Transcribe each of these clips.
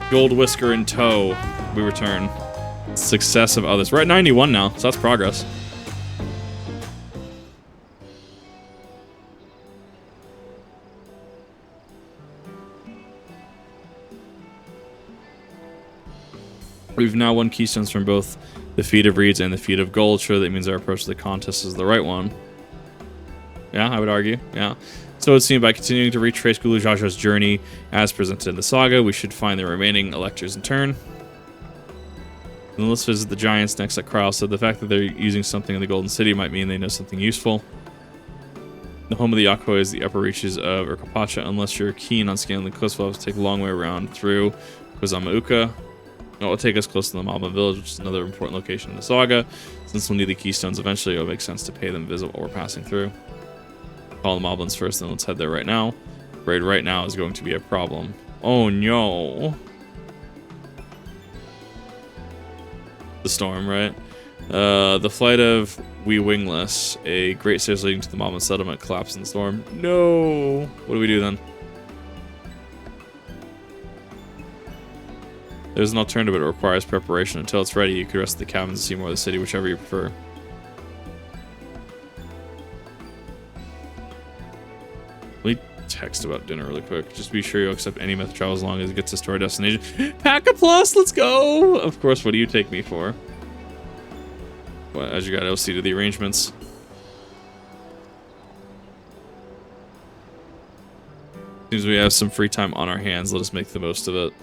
Gold Whisker in tow. We return. Success of others. We're at 91 now, so that's progress. We've now won keystones from both the Feat of Reeds and the Feat of Gold. Sure, that means our approach to the contest is the right one. Yeah, I would argue. Yeah. So it would seem by continuing to retrace Galool Ja Ja's journey as presented in the saga, we should find the remaining electors in turn. And let's visit the giants next. Like Krile said, the fact that they're using something in the Golden City might mean they know something useful. The home of the Yakoi is the upper reaches of Urkapacha. Unless you're keen on scaling the cliffs, we'll have to take a long way around through Kozamauka. It will take us close to the Moblin Village, which is another important location in the saga. Since we'll need the keystones eventually, it will make sense to pay them a visit while we're passing through. Call the Moblins first, then let's head there right now. Raid right now is going to be a problem. Oh no. The storm, right? The flight of We Wingless, a great stairs leading to the Moblin settlement, collapsed in the storm. No. What do we do then? There's an alternative, but it requires preparation. Until it's ready, you could rest in the cabins and see more of the city, whichever you prefer. Let me text about dinner really quick. Just be sure you'll accept any method of travel as long as it gets us to our destination. Pack a plus, let's go! Of course, what do you take me for? What, as you got LC to the arrangements? Seems we have some free time on our hands. Let us make the most of it.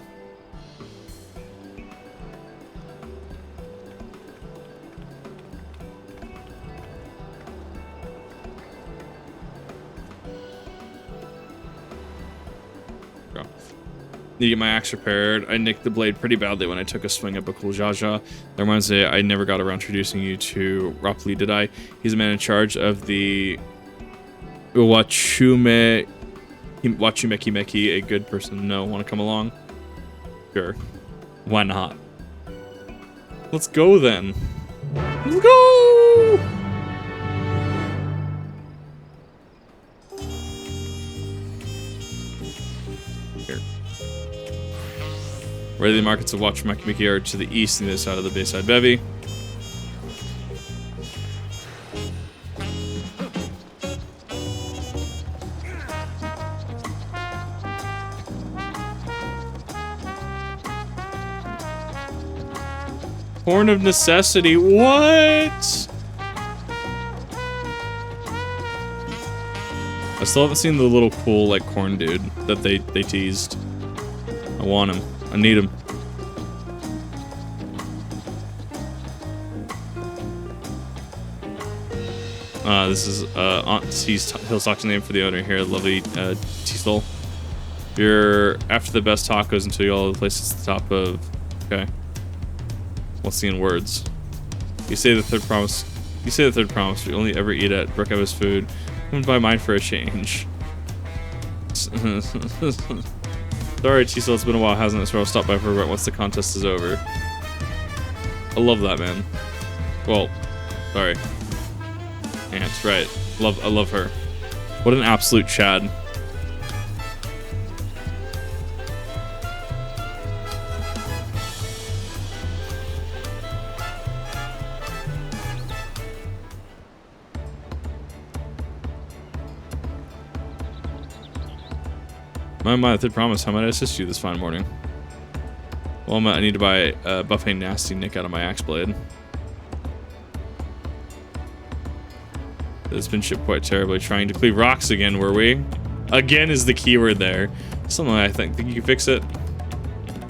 Need to get my axe repaired. I nicked the blade pretty badly when I took a swing at Galool Ja Ja. That reminds me, I never got around introducing you to Rapli, did I? He's the man in charge of the Wachumeki Meki, a good person. No, want to come along? Sure. Why not? Let's go then. Let's go! Here. Ready, the markets of Wachumeki Meki are to the east and the other side of the Bayside Bevy. Horn of Necessity, what? I still haven't seen the little cool, like, corn dude that they teased. I want him. I need him. This is Aunt T's Hillstock's name for the owner here, lovely T-Soul. You're after the best tacos until you all the places at the top of. Okay. What's seeing words? You say the third promise. You say the third promise. We only ever eat at Brookeva's food. Come buy mine for a change. Sorry, T-Soul, it's been a while, hasn't it? So I'll stop by for once the contest is over. I love that, man. Well, sorry. Ants, right. I love her. What an absolute Chad. My third promise, how might I assist you this fine morning? Well, I need to buy a buffet nasty nick out of my axe blade. It's been shipped quite terribly. Trying to cleave rocks again, were we? Again is the keyword there. Something I think you can fix it.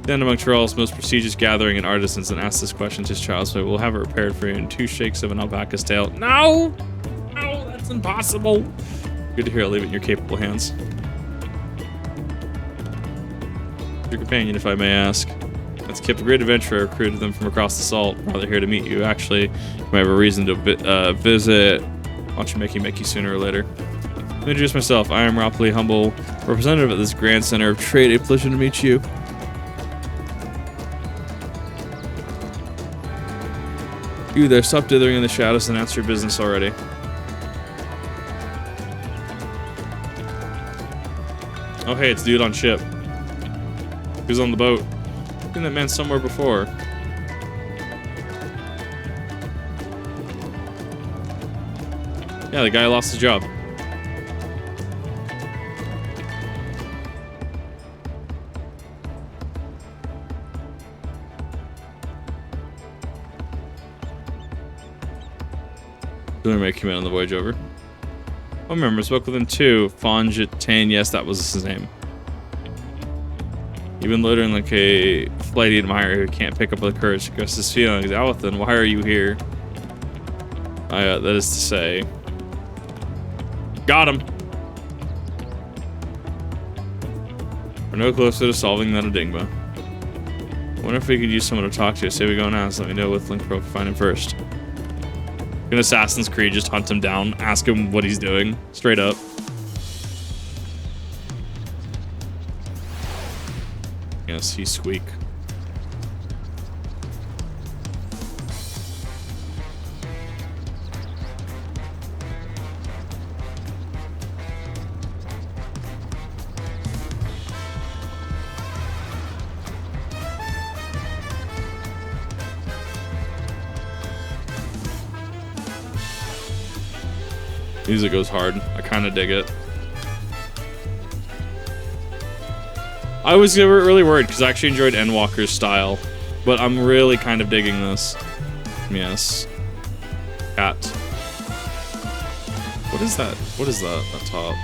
Then among Terrell's most prestigious gathering and artisans and ask this question to his child, so we'll have it repaired for you in 2 shakes of an alpaca's tail. No! No, that's impossible. Good to hear. I'll leave it in your capable hands. Your companion, if I may ask. Let's keep a great adventurer, recruited them from across the salt. Rather here to meet you. Actually, you might have a reason to visit Wachumeki Meki sooner or later. Let me introduce myself. I am Rapli, humble representative at this grand center of trade. A pleasure to meet you. You there, stop dithering in the shadows and answer your business already. Oh hey, it's dude on ship. Who's on the boat? seen that man somewhere before. Yeah, the guy lost his job. Make him in on the voyage over. Oh, remember, spoke with him too. Fonjitane, yes, that was his name. Even loitering like a flighty admirer who can't pick up the courage to express his feelings. Alathan, why are you here? That is to say, got him. We're no closer to solving that enigma. Wonder if we could use someone to talk to. Say we go now, so let me know with link pro find him first. In Assassin's Creed, just hunt him down, ask him what he's doing, straight up. Yes, he's squeak. Music goes hard. I kind of dig it. I was really worried because I actually enjoyed Endwalker's style, but I'm really kind of digging this. Yes. Cat. What is that? What is that at top?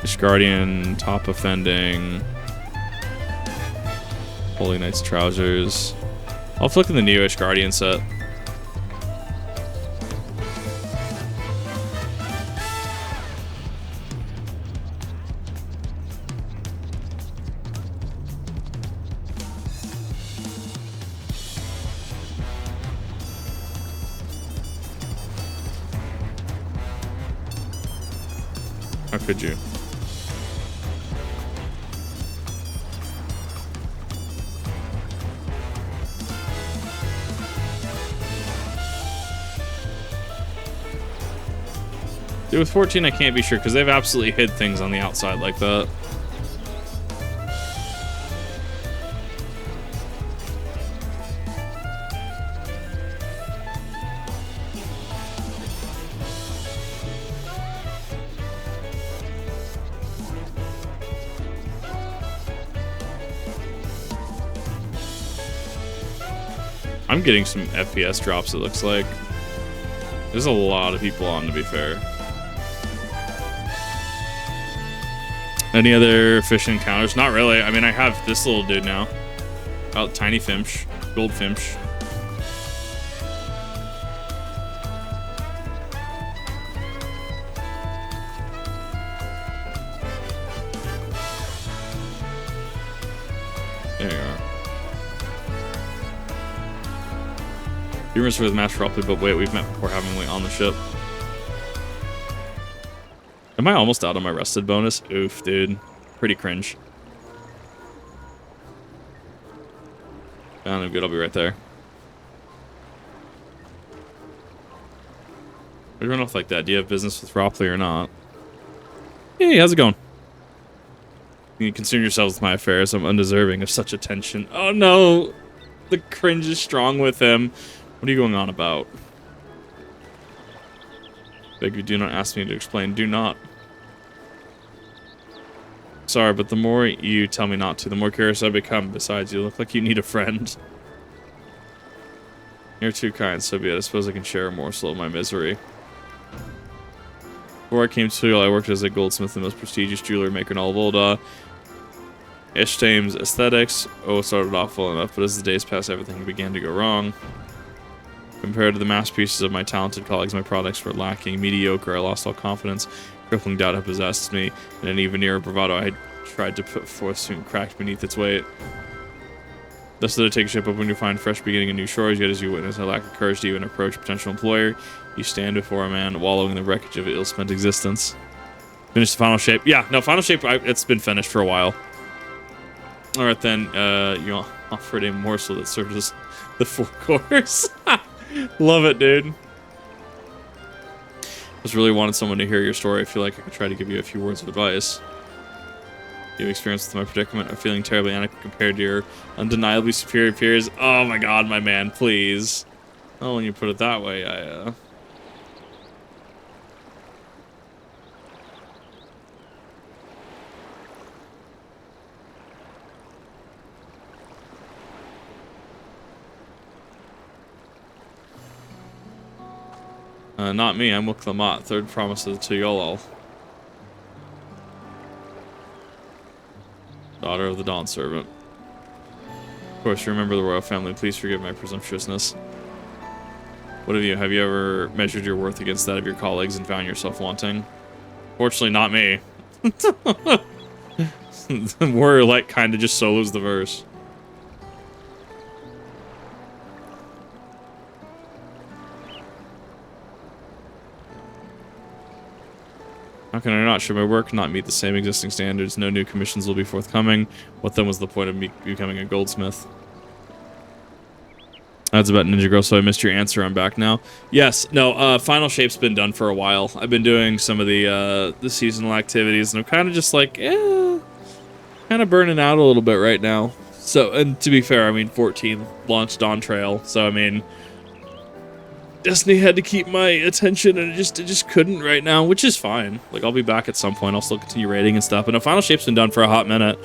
Ishgardian, top offending. Holy Knight's trousers. I'll flick in the Neo Ishgardian set. How could you? Dude, with 14 I can't be sure because they've absolutely hid things on the outside like that. I'm getting some FPS drops, it looks like. There's a lot of people on, to be fair. Any other fish encounters? Not really. I mean, I have this little dude now. Oh, tiny Finch. Gold Finch. There you are. Humorous with Master Roleplay, but wait, we've met before, haven't we, on the ship? Am I almost out on my rested bonus? Oof, dude. Pretty cringe. I'm good, I'll be right there. We run off like that. Do you have business with Ropley or not? Hey, how's it going? You concern yourselves with my affairs. I'm undeserving of such attention. Oh no! The cringe is strong with him. What are you going on about? Beg you, do not ask me to explain. Do not. Sorry, but the more you tell me not to, the more curious I become. Besides, you look like you need a friend. You're too kind, so be it. I suppose I can share a morsel of my misery. Before I came to you, I worked as a goldsmith, the most prestigious jeweler maker in all of Ul'dah. Ishtame's aesthetics, started off well enough, but as the days passed, everything began to go wrong. Compared to the masterpieces of my talented colleagues, my products were lacking. Mediocre, I lost all confidence. Crippling doubt had possessed me, and an even nearer bravado I had tried to put forth soon cracked beneath its weight. Thus did I take a ship up when you find fresh beginning in new shores, yet as you witness a lack of courage to even approach a potential employer, you stand before a man wallowing in the wreckage of an ill-spent existence. Finish the final shape. Yeah, no, final shape, it's been finished for a while. Alright then, you offered a morsel that served as the full course. Love it, dude. Just really wanted someone to hear your story. I feel like I could try to give you a few words of advice. You've experienced with my predicament of feeling terribly inadequate compared to your undeniably superior peers. Oh my god, my man, please. Oh, when you put it that way, not me, I'm Wuklamot, third promise to Yolol. Daughter of the Dawnservant. Of course, you remember the royal family. Please forgive my presumptuousness. What have you? Have you ever measured your worth against that of your colleagues and found yourself wanting? Fortunately, not me. Warrior Light kind of just solos the verse. How can I not? Should my work not meet the same existing standards? No new commissions will be forthcoming. What then was the point of me becoming a goldsmith? That's about Ninja Girl, so I missed your answer. I'm back now. Yes, no, Final Shape's been done for a while. I've been doing some of the seasonal activities, and I'm kind of just like, kind of burning out a little bit right now. So, and to be fair, I mean, 14 launched Dawntrail, so I mean, Destiny had to keep my attention, and it just couldn't right now, which is fine. Like, I'll be back at some point. I'll still continue raiding and stuff. But no, Final Shape's been done for a hot minute.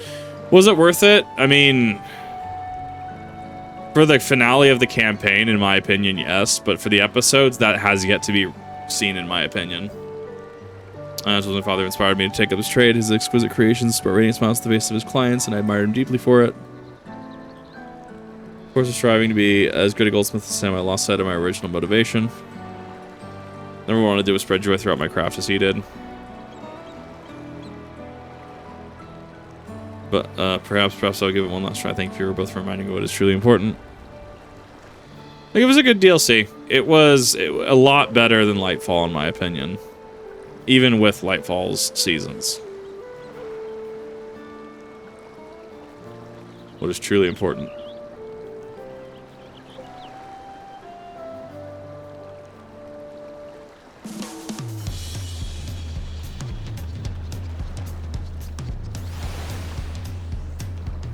Was it worth it? I mean, for the finale of the campaign, in my opinion, yes. But for the episodes, that has yet to be seen, in my opinion. As my father inspired me to take up his trade. His exquisite creations brought radiant smiles to the face of his clients, and I admired him deeply for it. Of course, I'm striving to be as good a goldsmith as I am. I lost sight of my original motivation. Never wanted to do was spread joy throughout my craft as he did. But perhaps I'll give it one last try. Thank you for both reminding me what is truly important. Like, it was a good DLC. It was a lot better than Lightfall, in my opinion. Even with Lightfall's seasons. What is truly important.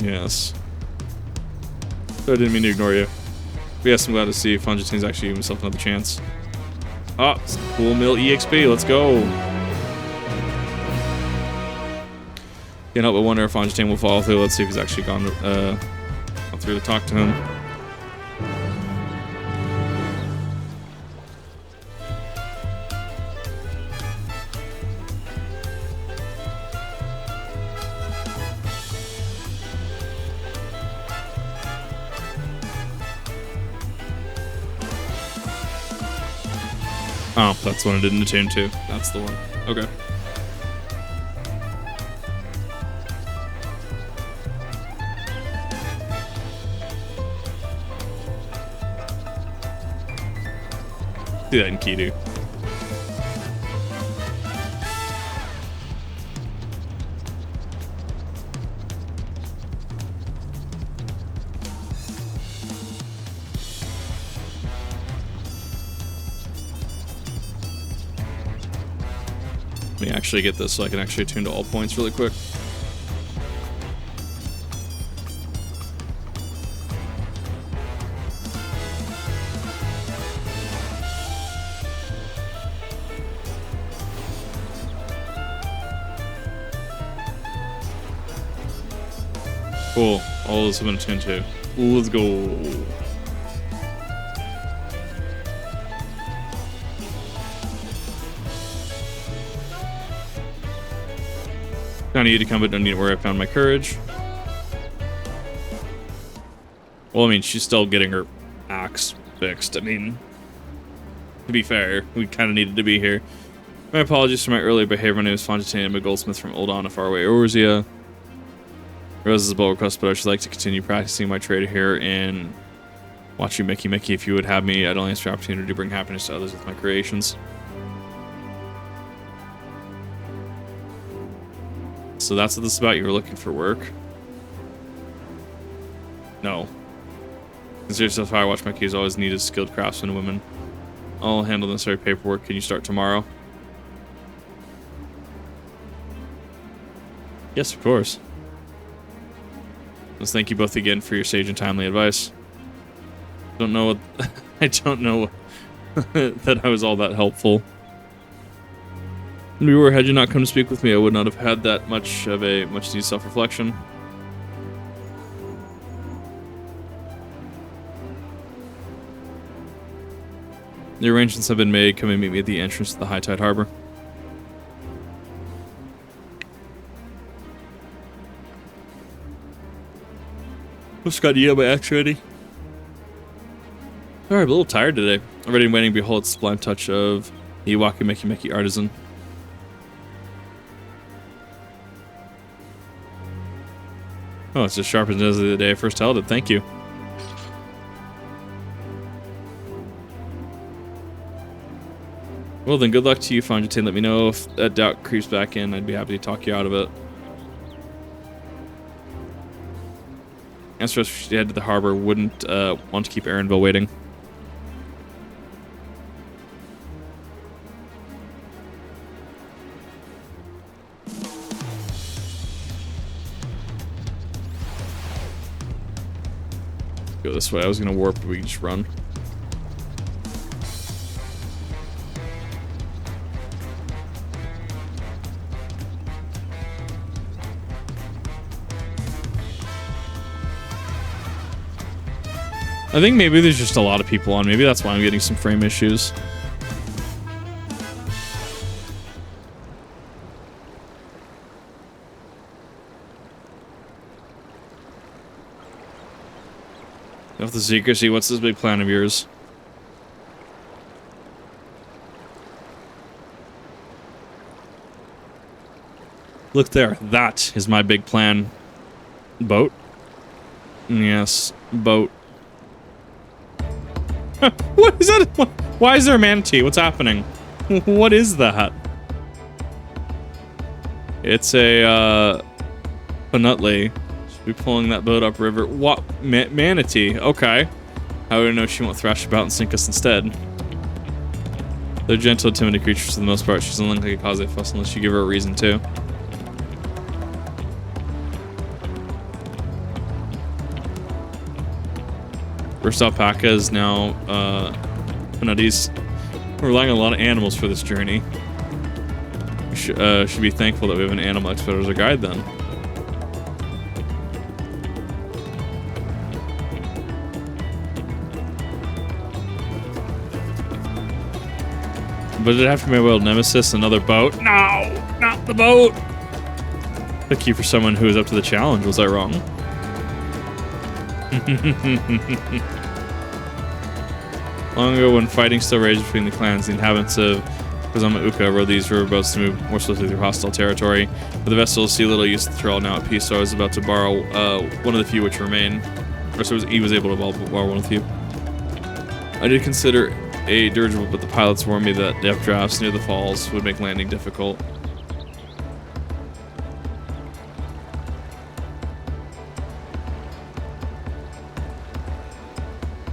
Yes. So I didn't mean to ignore you. But yes, I'm glad to see Fungitin's actually giving himself another chance. Ah, Cool Mill EXP, let's go. Can't help but wonder if Fungitin will follow through. Let's see if he's actually gone through to talk to him. Oh, that's the one I didn't attune to. That's the one. Okay. Do that in Kidu. Let me actually get this so I can actually tune to all points really quick. Cool. All this I'm gonna tune to. Let's go. Kind of need to come, but don't need where I found my courage. Well, I mean, she's still getting her axe fixed. I mean, to be fair, we kind of needed to be here. My apologies for my earlier behavior. My name is Fontaine. I'm a goldsmith from Oldon, faraway Orzia. Rose is a bold request, but I should like to continue practicing my trade here and watch you Mickey. If you would have me, I'd only ask for the opportunity to bring happiness to others with my creations. So that's what this is about. You were looking for work? No. Consider yourself how I watch my keys. Always needed skilled craftsmen and women. I'll handle the necessary paperwork. Can you start tomorrow? Yes, of course. Let's thank you both again for your sage and timely advice. Don't know what I don't know that I was all that helpful. Had you not come to speak with me, I would not have had that much needed self-reflection. The arrangements have been made. Come and meet me at the entrance to the High Tide Harbor. Just got you my axe ready. Alright, I'm a little tired today. Already waiting, behold, it's the sublime touch of the Iwaki Meki Meki artisan. Oh, it's as sharp as it is the day I first held it. Thank you. Well then, good luck to you, Fontaine. Let me know if that doubt creeps back in. I'd be happy to talk you out of it. Answer if she head to the harbor. Wouldn't want to keep Aaronville waiting. Go this way. I was gonna warp, but we can just run. I think maybe there's just a lot of people on. Maybe that's why I'm getting some frame issues. Of the secrecy, what's this big plan of yours? Look there. That is my big plan. Boat? Yes, boat. What is that? Why is there a manatee? What's happening? What is that? It's a Penutley. Should be pulling that boat upriver. What? Manatee? Okay. How do I know she won't thrash about and sink us instead? They're gentle, timid creatures for the most part. She doesn't look like a cause a fuss unless you give her a reason to. First alpaca is now Penutties. We're relying on a lot of animals for this journey. We should be thankful that we have an animal expert as a guide then. But it'd have to be my world nemesis, another boat. No, not the boat. Thank you for someone who is up to the challenge. Was I wrong? Long ago, when fighting still raged between the clans, the inhabitants of Kozama-uka rode these riverboats to move more swiftly through hostile territory. But the vessels see little use of the trail now at peace, so I was about to borrow one of the few which remain. Or so he was able to borrow one of the few. I did consider a dirigible, but the pilots warned me that the updrafts near the falls would make landing difficult.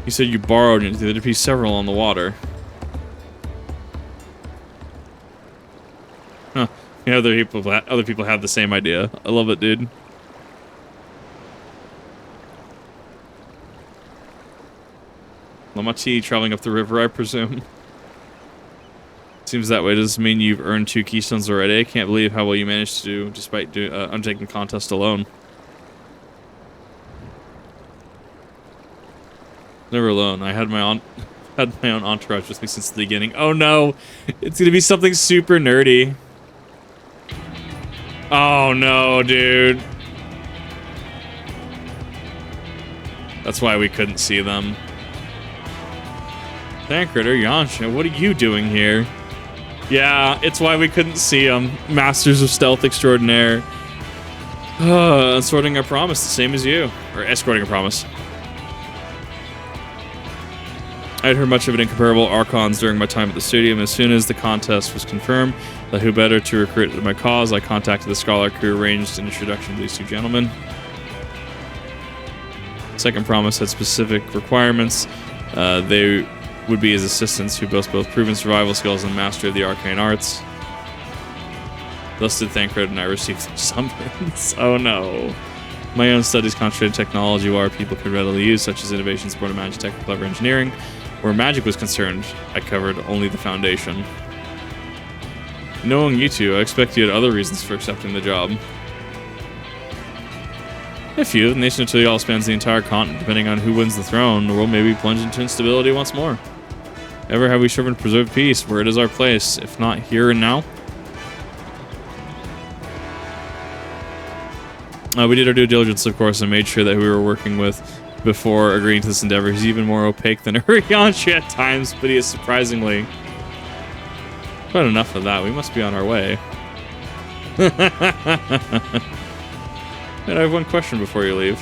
You said you borrowed it. There'd be several on the water. Huh. Yeah, other people have the same idea. I love it, dude. Lamati traveling up the river, I presume. Seems that way. Does this mean you've earned 2 keystones already? I can't believe how well you managed to do despite undertaking the contest alone. Never alone. I had my own entourage with me since the beginning. Oh no! It's gonna be something super nerdy. Oh no, dude. That's why we couldn't see them. Thancred or Yansha, what are you doing here? Yeah, it's why we couldn't see them. Masters of Stealth Extraordinaire. Escorting a promise, the same as you. Or escorting a promise. I had heard much of an incomparable Archons during my time at the stadium. As soon as the contest was confirmed, that who better to recruit to my cause, I contacted the scholar who arranged an introduction to these 2 gentlemen. Second promise had specific requirements. They would be his assistants who both proven survival skills and mastery of the arcane arts. Thus did Thancred and I receive their summons. Oh no. My own studies concentrated technology while people could readily use, such as innovation, sport, and magic, tech, and clever engineering. Where magic was concerned, I covered only the foundation. Knowing you two, I expect you had other reasons for accepting the job. A few. The nation of Tulial spans the entire continent. Depending on who wins the throne, the world may be plunged into instability once more. Ever have we striven to preserve peace, where it is our place, if not here and now? We did our due diligence, of course, and made sure that who we were working with before agreeing to this endeavor. He's even more opaque than Uriansha at times, but he is surprisingly... But enough of that. We must be on our way. And I have one question before you leave.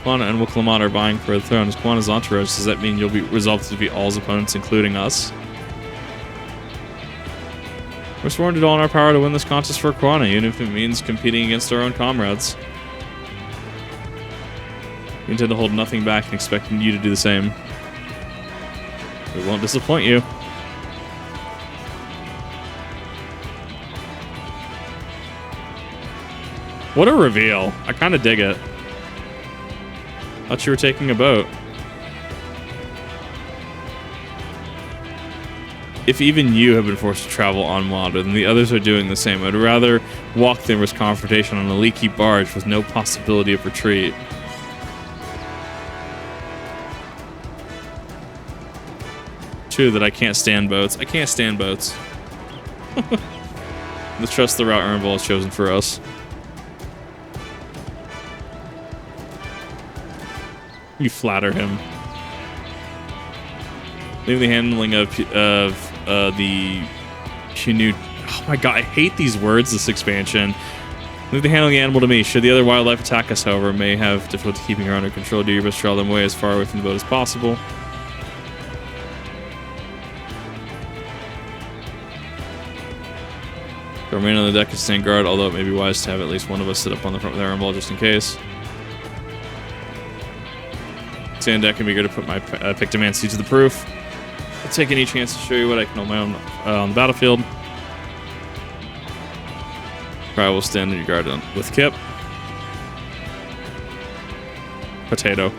Kwana and Wiklamat are vying for the throne. As Kwana's entourage, does that mean you'll be resolved to defeat all his opponents, including us? We're sworn to all in our power to win this contest for Kwana, even if it means competing against our own comrades. We intend to hold nothing back and expecting you to do the same. We won't disappoint you. What a reveal. I kind of dig it. Thought you were taking a boat. If even you have been forced to travel on water, then the others are doing the same. I'd rather walk than risk confrontation on a leaky barge with no possibility of retreat. True that I can't stand boats. I can't stand boats. Let's trust the route Ernvall has chosen for us. You flatter him. Leave the handling of the Chinook. Oh my god, I hate these words, this expansion. Leave the handling of the animal to me. Should the other wildlife attack us, however, may have difficulty keeping her under control. Do your best to draw them away as far away from the boat as possible. Remain on the deck and stand guard, although it may be wise to have at least one of us sit up on the front with Aaron Ball just in case. Stand deck and be good to put my Pictomancy to the proof. I'll take any chance to show you what I can on my own on the battlefield. I will stand in your guard with Kip. Potato.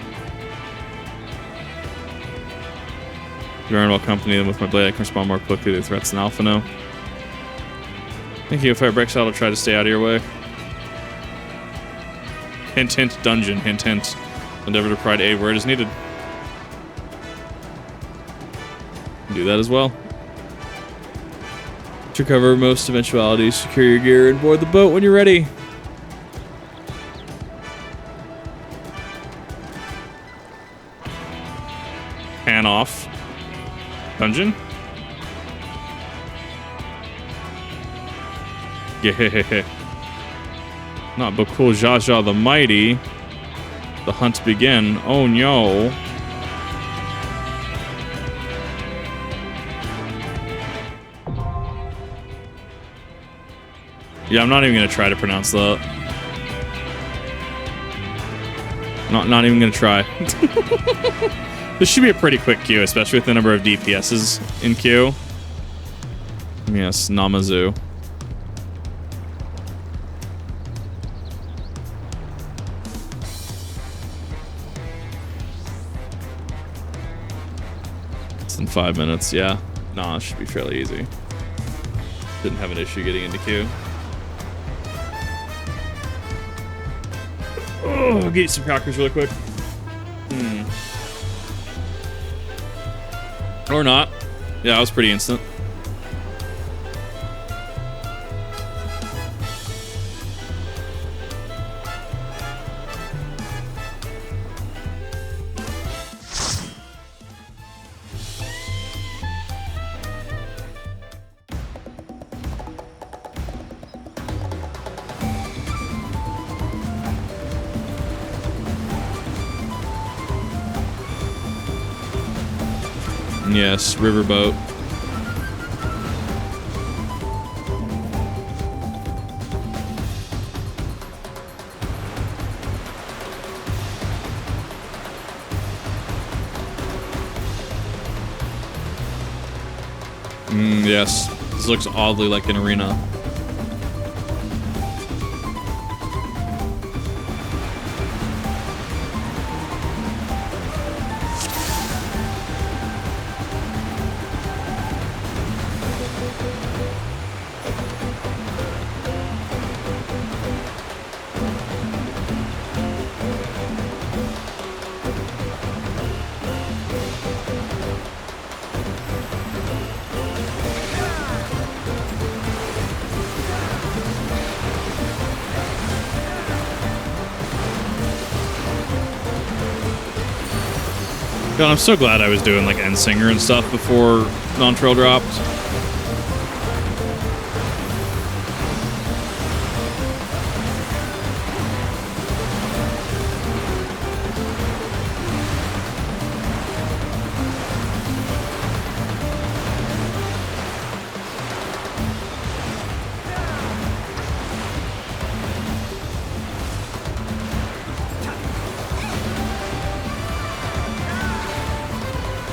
Aaron will accompany them with my blade. I can respond more quickly to threats than Alpha now. Thank you. If it breaks out, I'll try to stay out of your way. Hint, hint, dungeon. Hint, hint. Endeavor to provide aid where it is needed. Do that as well. To cover most eventualities, secure your gear and board the boat when you're ready. Pan off. Dungeon? Yeah. Not Galool Ja Ja the Mighty. The hunt begin. Oh no. Yeah, I'm not even gonna try to pronounce that. Not even gonna try. This should be a pretty quick queue, especially with the number of DPSs in queue. Yes, Namazu. In 5 minutes, yeah. Nah, it should be fairly easy. Didn't have an issue getting into queue. Oh, I'll get you some crackers really quick. Or not. Yeah, that was pretty instant. Yes, riverboat. Yes, this looks oddly like an arena. God, I'm so glad I was doing like Endsinger and stuff before Dawntrail dropped.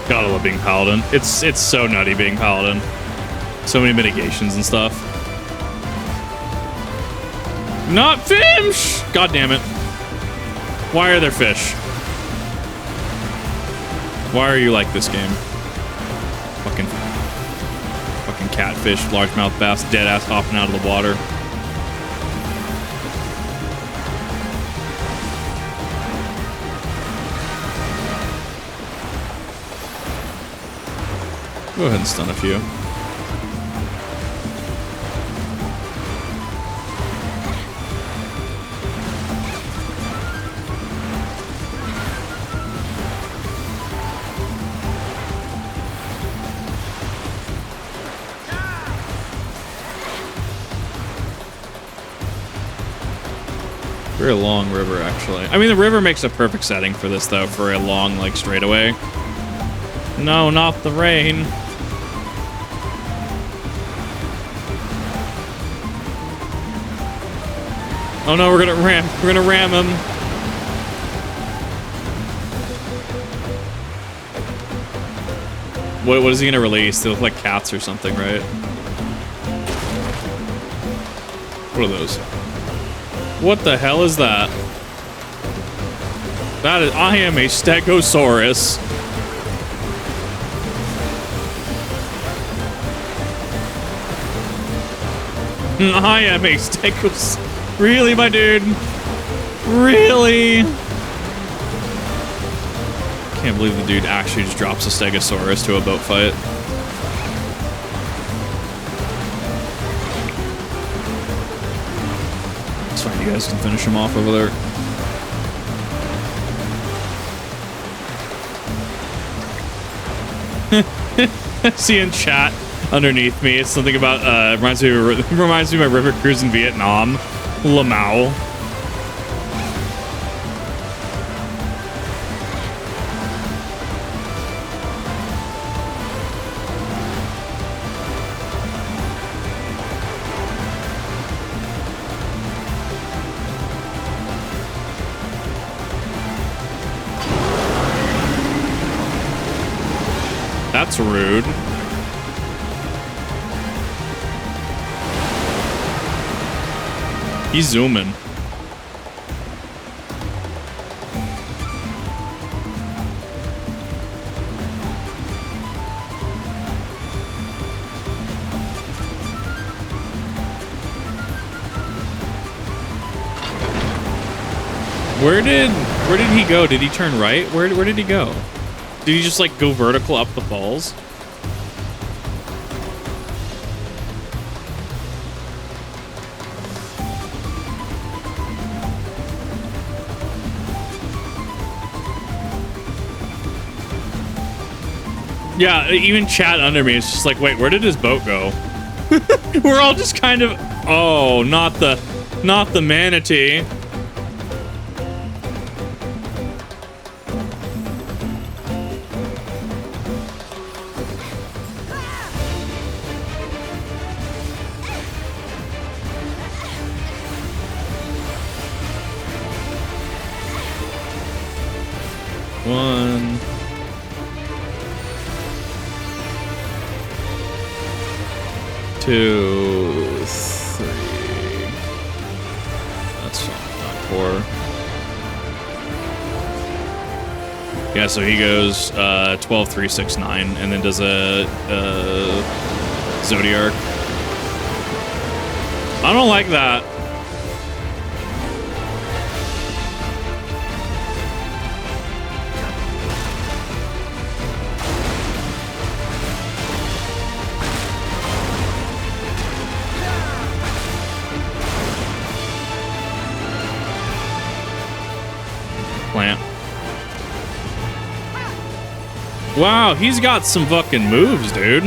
Gotta love being Paladin. It's so nutty being Paladin. So many mitigations and stuff. Not fish! God damn it. Why are there fish? Why are you like this game? Fucking catfish, largemouth bass, dead ass hopping out of the water. Go ahead and stun a few. Very long river, actually. I mean, the river makes a perfect setting for this, though, for a long, like, straightaway. No, not the rain. Oh no, we're gonna ram him. What is he gonna release? They look like cats or something, right? What are those? What the hell is that? That is, I am a Stegosaurus. I am a Stegosaurus. Really, my dude? Really? Can't believe the dude actually just drops a Stegosaurus to a boat fight. It's fine, you guys can finish him off over there. See in chat underneath me, it's something about reminds me of my river cruise in Vietnam. Lamau. That's rude. He's zooming. Where did he go? Did he turn right? Where did he go? Did he just like go vertical up the falls? Yeah, even chat under me is just like, wait, where did his boat go? We're all just kind of, oh, not the manatee. One. Two, three. That's not four. Yeah, so he goes 12, 3, 6, 9, and then does a Zodiac. I don't like that. Plant. Wow, he's got some fucking moves, dude.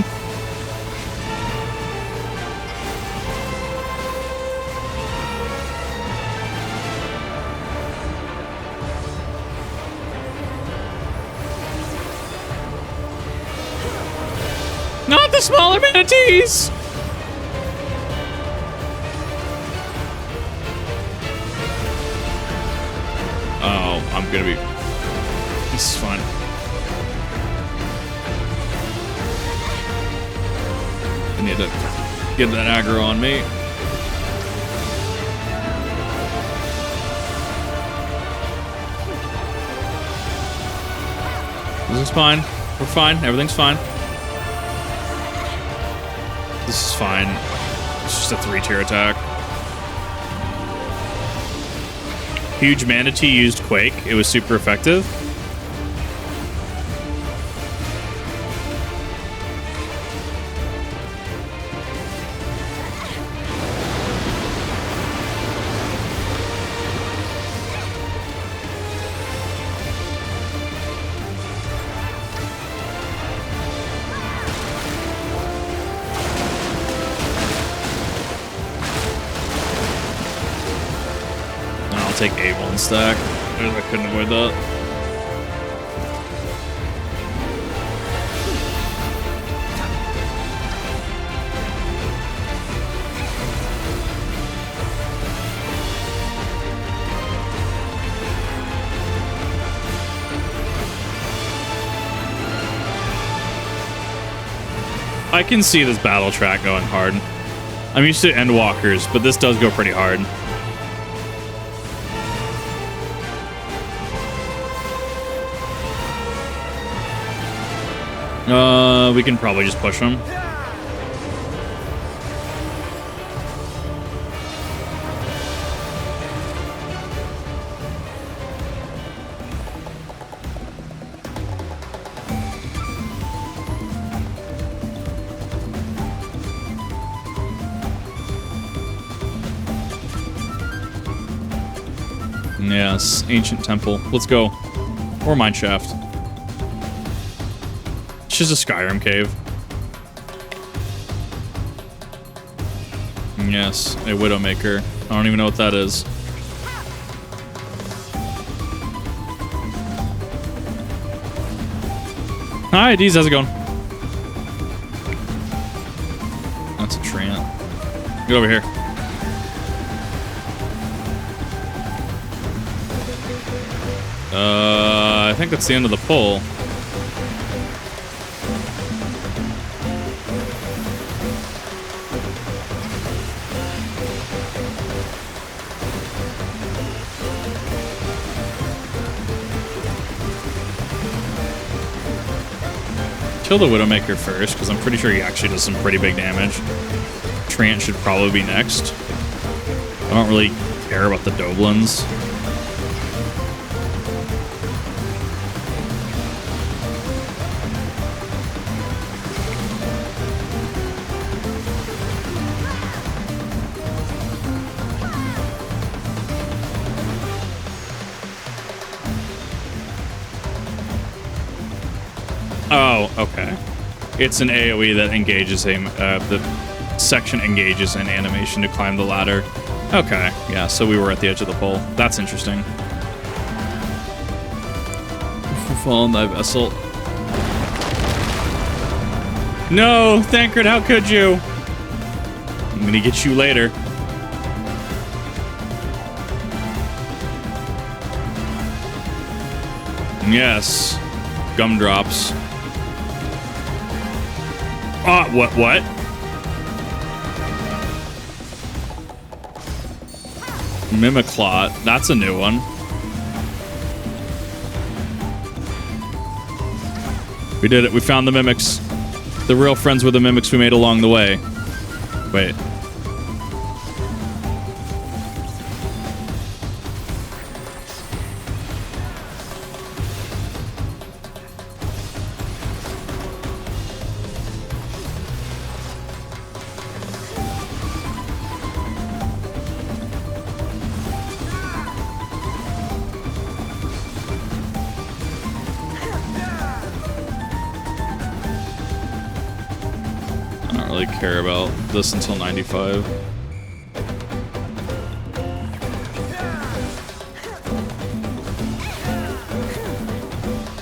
Not the smaller manatees! Oh, I'm gonna be... This is fine. I need to get that aggro on me. This is fine. We're fine. Everything's fine. This is fine. It's just a 3-tier attack. Huge Manatee used Quake. It was super effective. Take A1 stack. I couldn't avoid that. I can see this battle track going hard. I'm used to Endwalkers, but this does go pretty hard. We can probably just push him. Yes, ancient temple. Let's go. Or mineshaft. Just a Skyrim cave. Yes, a Widowmaker. I don't even know what that is. Hi, Deez, how's it going? That's a Trant. Get over here. I think that's the end of the pull. Kill the Widowmaker first, because I'm pretty sure he actually does some pretty big damage. Trant should probably be next. I don't really care about the Doblins. Oh, okay. It's an AoE that engages him. The section engages an animation to climb the ladder. Okay, yeah, so we were at the edge of the pole. That's interesting. Fall in thy vessel. No, Thancred, how could you? I'm gonna get you later. Yes. Gumdrops. What? Mimiclot. That's a new one. We did it. We found the mimics. The real friends were the mimics we made along the way. Wait. really care about this until 95.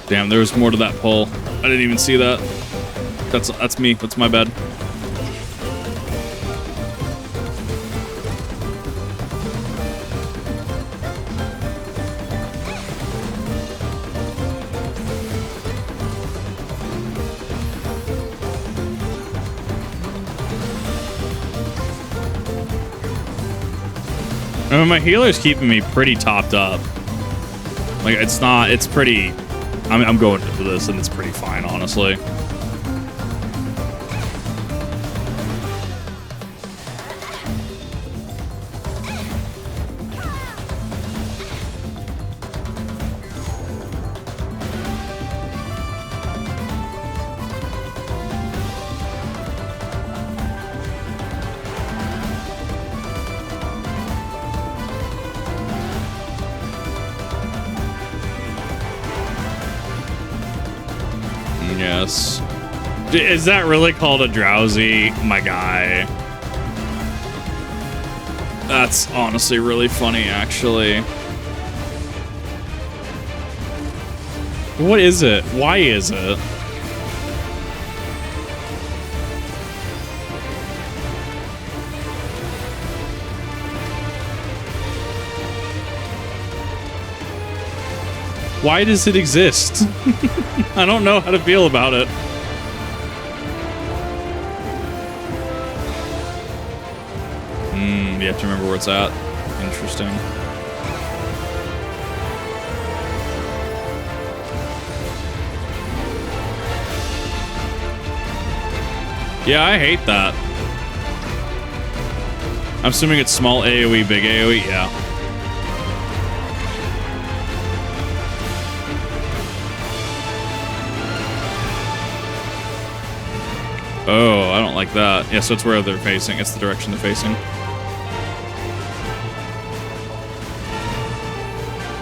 Damn, there was more to that pull. I didn't even see that. That's me. That's my bad. I mean, my healer's keeping me pretty topped up. Like, it's pretty... I'm going into this, and it's pretty fine, honestly. Yes. Is that really called a drowsy? My guy. That's honestly really funny, actually. What is it? Why is it? Why does it exist? I don't know how to feel about it. You have to remember where it's at. Interesting. Yeah, I hate that. I'm assuming it's small AoE, big AoE, yeah. Oh, I don't like that. Yeah, so it's where they're facing. It's the direction they're facing.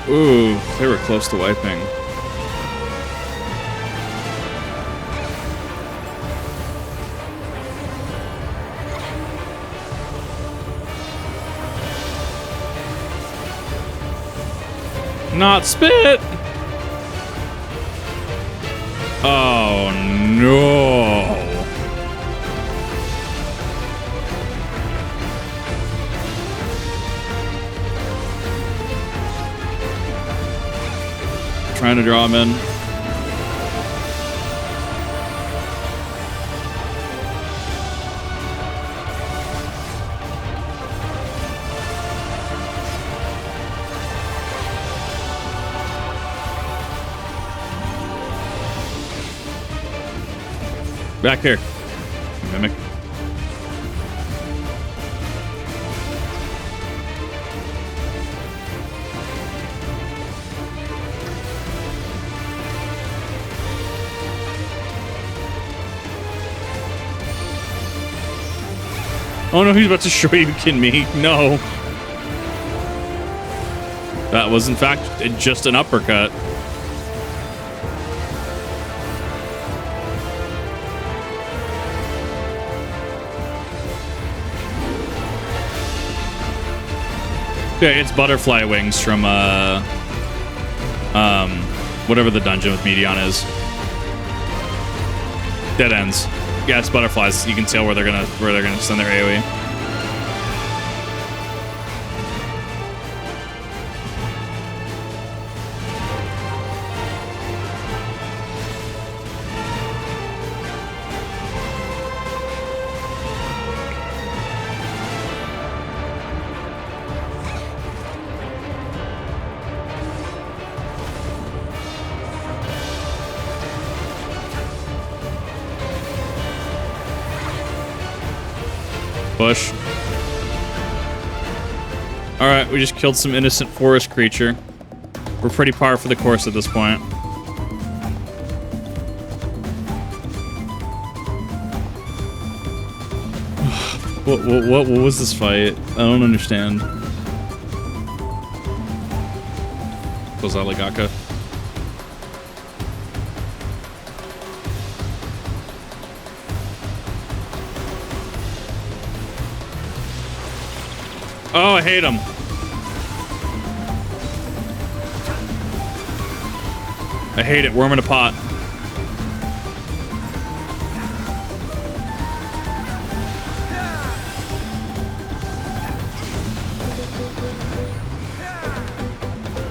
Ooh, they were close to wiping. Not spit! Oh, no. Trying to draw him in. Back here. Mimic. Oh no, he's about to Shoryuken me. No. That was in fact just an uppercut. Okay, it's butterfly wings from whatever the dungeon with Medion is. Dead ends. Yeah, it's butterflies. You can tell where they're gonna send their AoE. Push. Alright, we just killed some innocent forest creature. We're pretty par for the course at this point. What was this fight? I don't understand. Kozalagaka. Oh, I hate him. I hate it. Worm in a pot.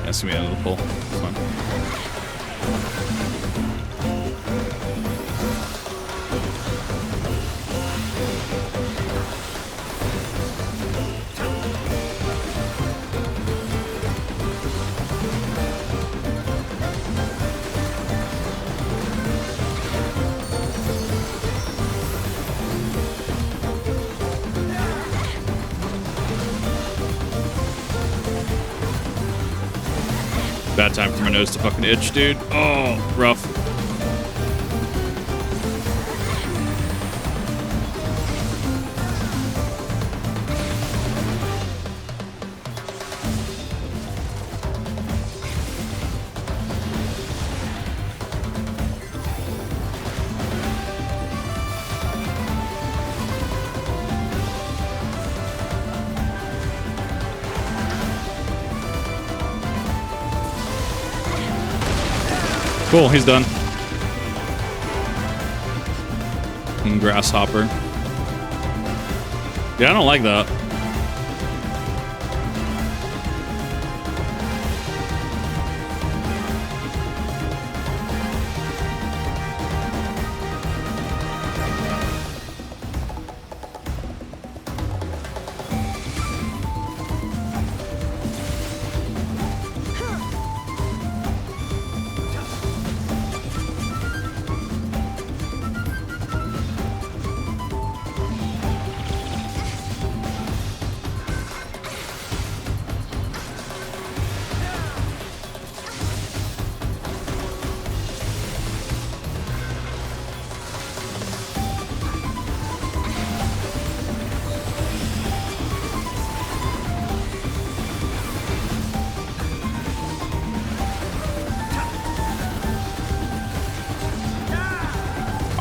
That's gonna be out of the pull. It's fine. Bad time for my nose to fucking itch, dude. Oh, rough. Cool, he's done. And grasshopper. Yeah, I don't like that.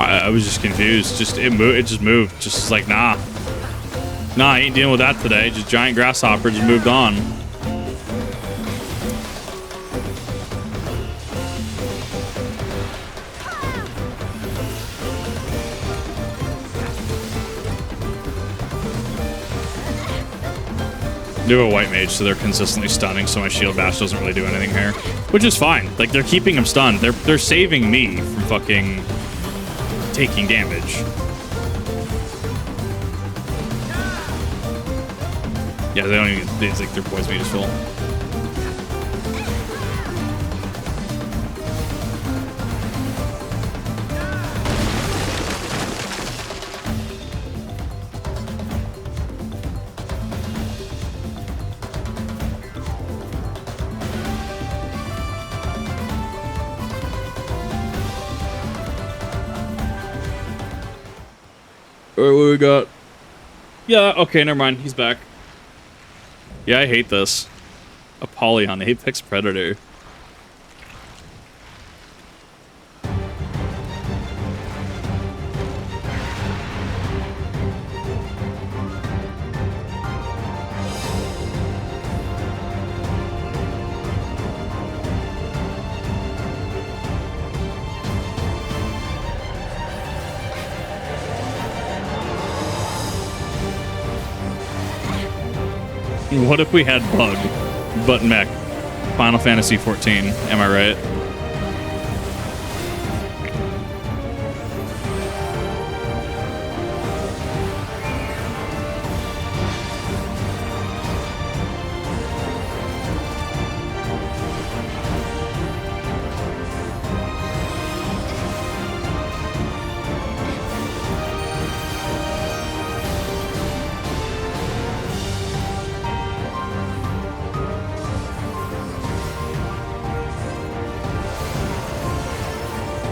I was just confused. It just moved. Just like, nah. Nah, I ain't dealing with that today. Just giant grasshopper just moved on. I do have a white mage, so they're consistently stunning, so my shield bash doesn't really do anything here. Which is fine. Like, they're keeping him stunned. They're saving me from fucking taking damage. Yeah, they don't even, it's like their poison meter is full. Alright, what we got? Yeah, okay, never mind. He's back. Yeah, I hate this. Apollyon, Apex Predator. What if we had Bug, but mech? Final Fantasy XIV, am I right?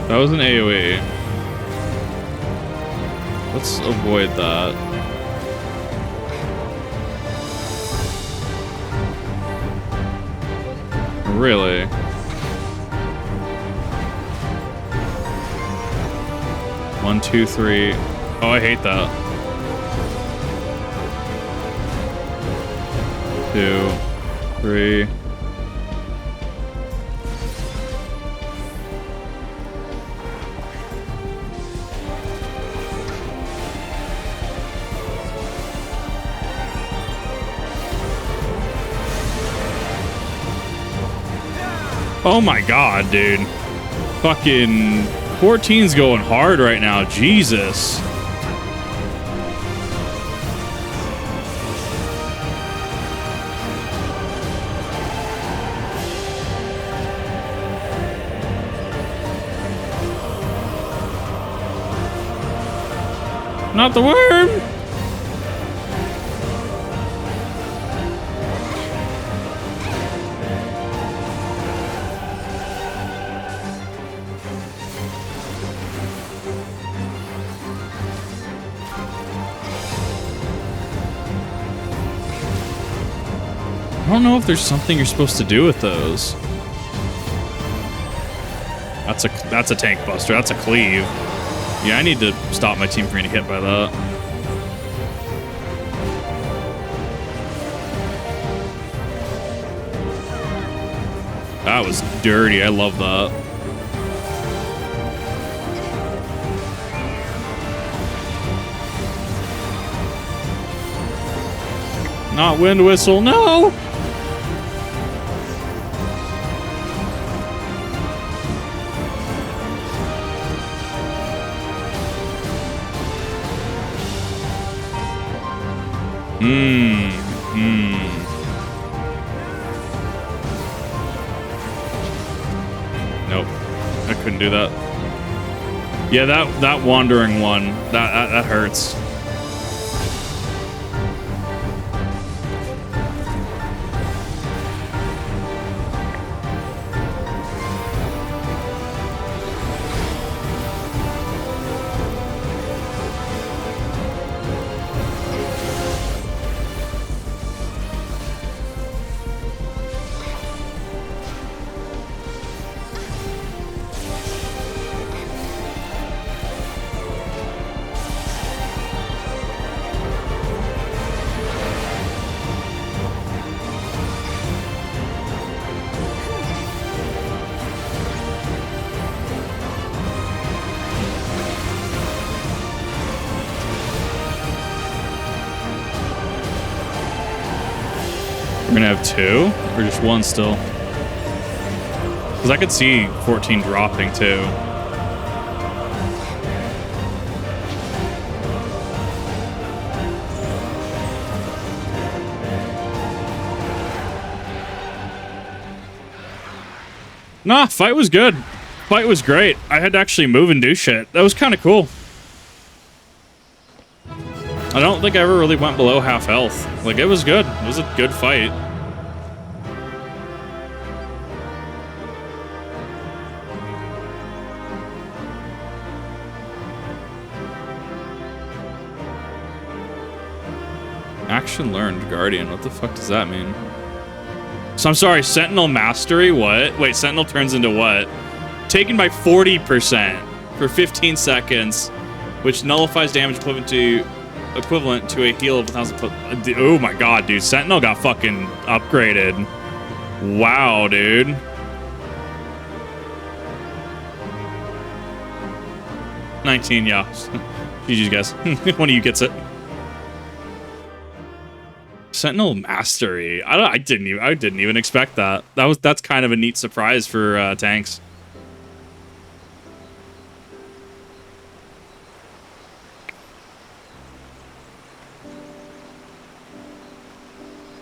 That was an AoE. Let's avoid that. Really? One, two, three. Oh, I hate that. 2, 3. Oh my god, dude. Fucking 14's going hard right now. Jesus. Not the worm. I don't know if there's something you're supposed to do with those. That's a tank buster. That's a cleave. Yeah, I need to stop my team from getting hit by that. That was dirty. I love that. Not wind whistle, no! Nope. I couldn't do that. Yeah, that wandering one, that hurts. We're gonna have 2 or just 1 still? Because I could see 14 dropping too. Nah, fight was good. Fight was great. I had to actually move and do shit. That was kind of cool. I don't think I ever really went below half health. Like, it was good. It was a good fight. Action learned, Guardian. What the fuck does that mean? So I'm sorry, Sentinel Mastery? What? Wait, Sentinel turns into what? Taken by 40% for 15 seconds, which nullifies damage equivalent to a heal of 1,000. Oh my god, dude. Sentinel got fucking upgraded. Wow, dude. $19, yeah. GG's, guys. One of you gets it. Sentinel Mastery. I didn't even expect that. That's kind of a neat surprise for tanks.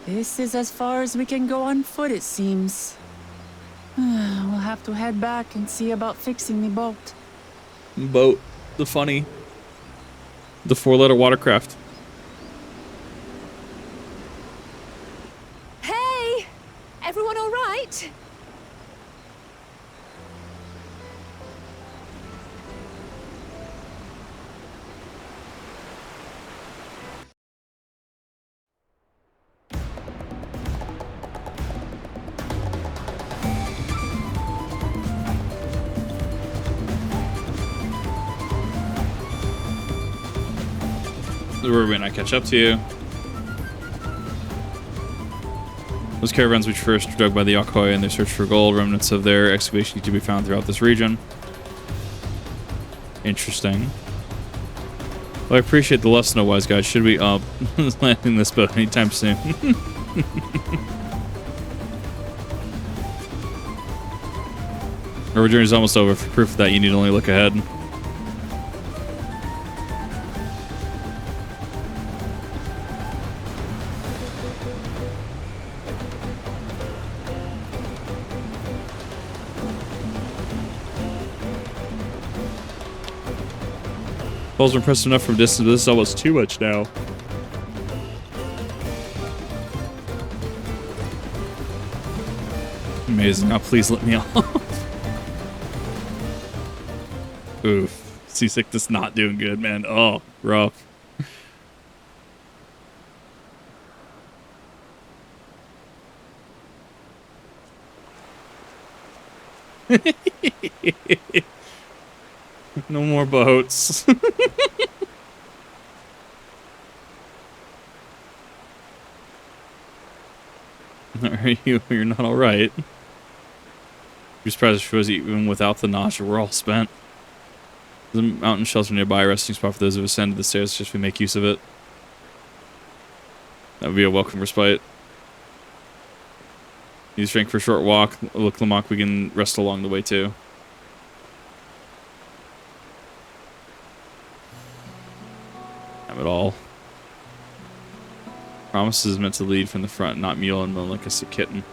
This is as far as we can go on foot, it seems. We'll have to head back and see about fixing the boat. Boat. The 4-letter watercraft. Hey! Everyone all right? We're when I catch up to you. Those caravans which first dug by the Yokoi and they searched for gold, remnants of their excavation need to be found throughout this region. Interesting. Well, I appreciate the lesson, wise guys. Should we landing this boat anytime soon? Our journey is almost over. For proof of that, you need only look ahead. Falls are impressive enough from distance, but this is almost too much now. Amazing. Now please let me off. Oof. Seasickness not doing good, man. Oh, rough. No more boats. Are you? You're not all right. You're surprised shows even without the nausea, we're all spent. There's a mountain shelter nearby, a resting spot for those who ascended the stairs, just we make use of it. That would be a welcome respite. Need strength for a short walk. Look, Lamak, we can rest along the way too. Have it all. Promise is meant to lead from the front, not mule and moan like a sick kitten.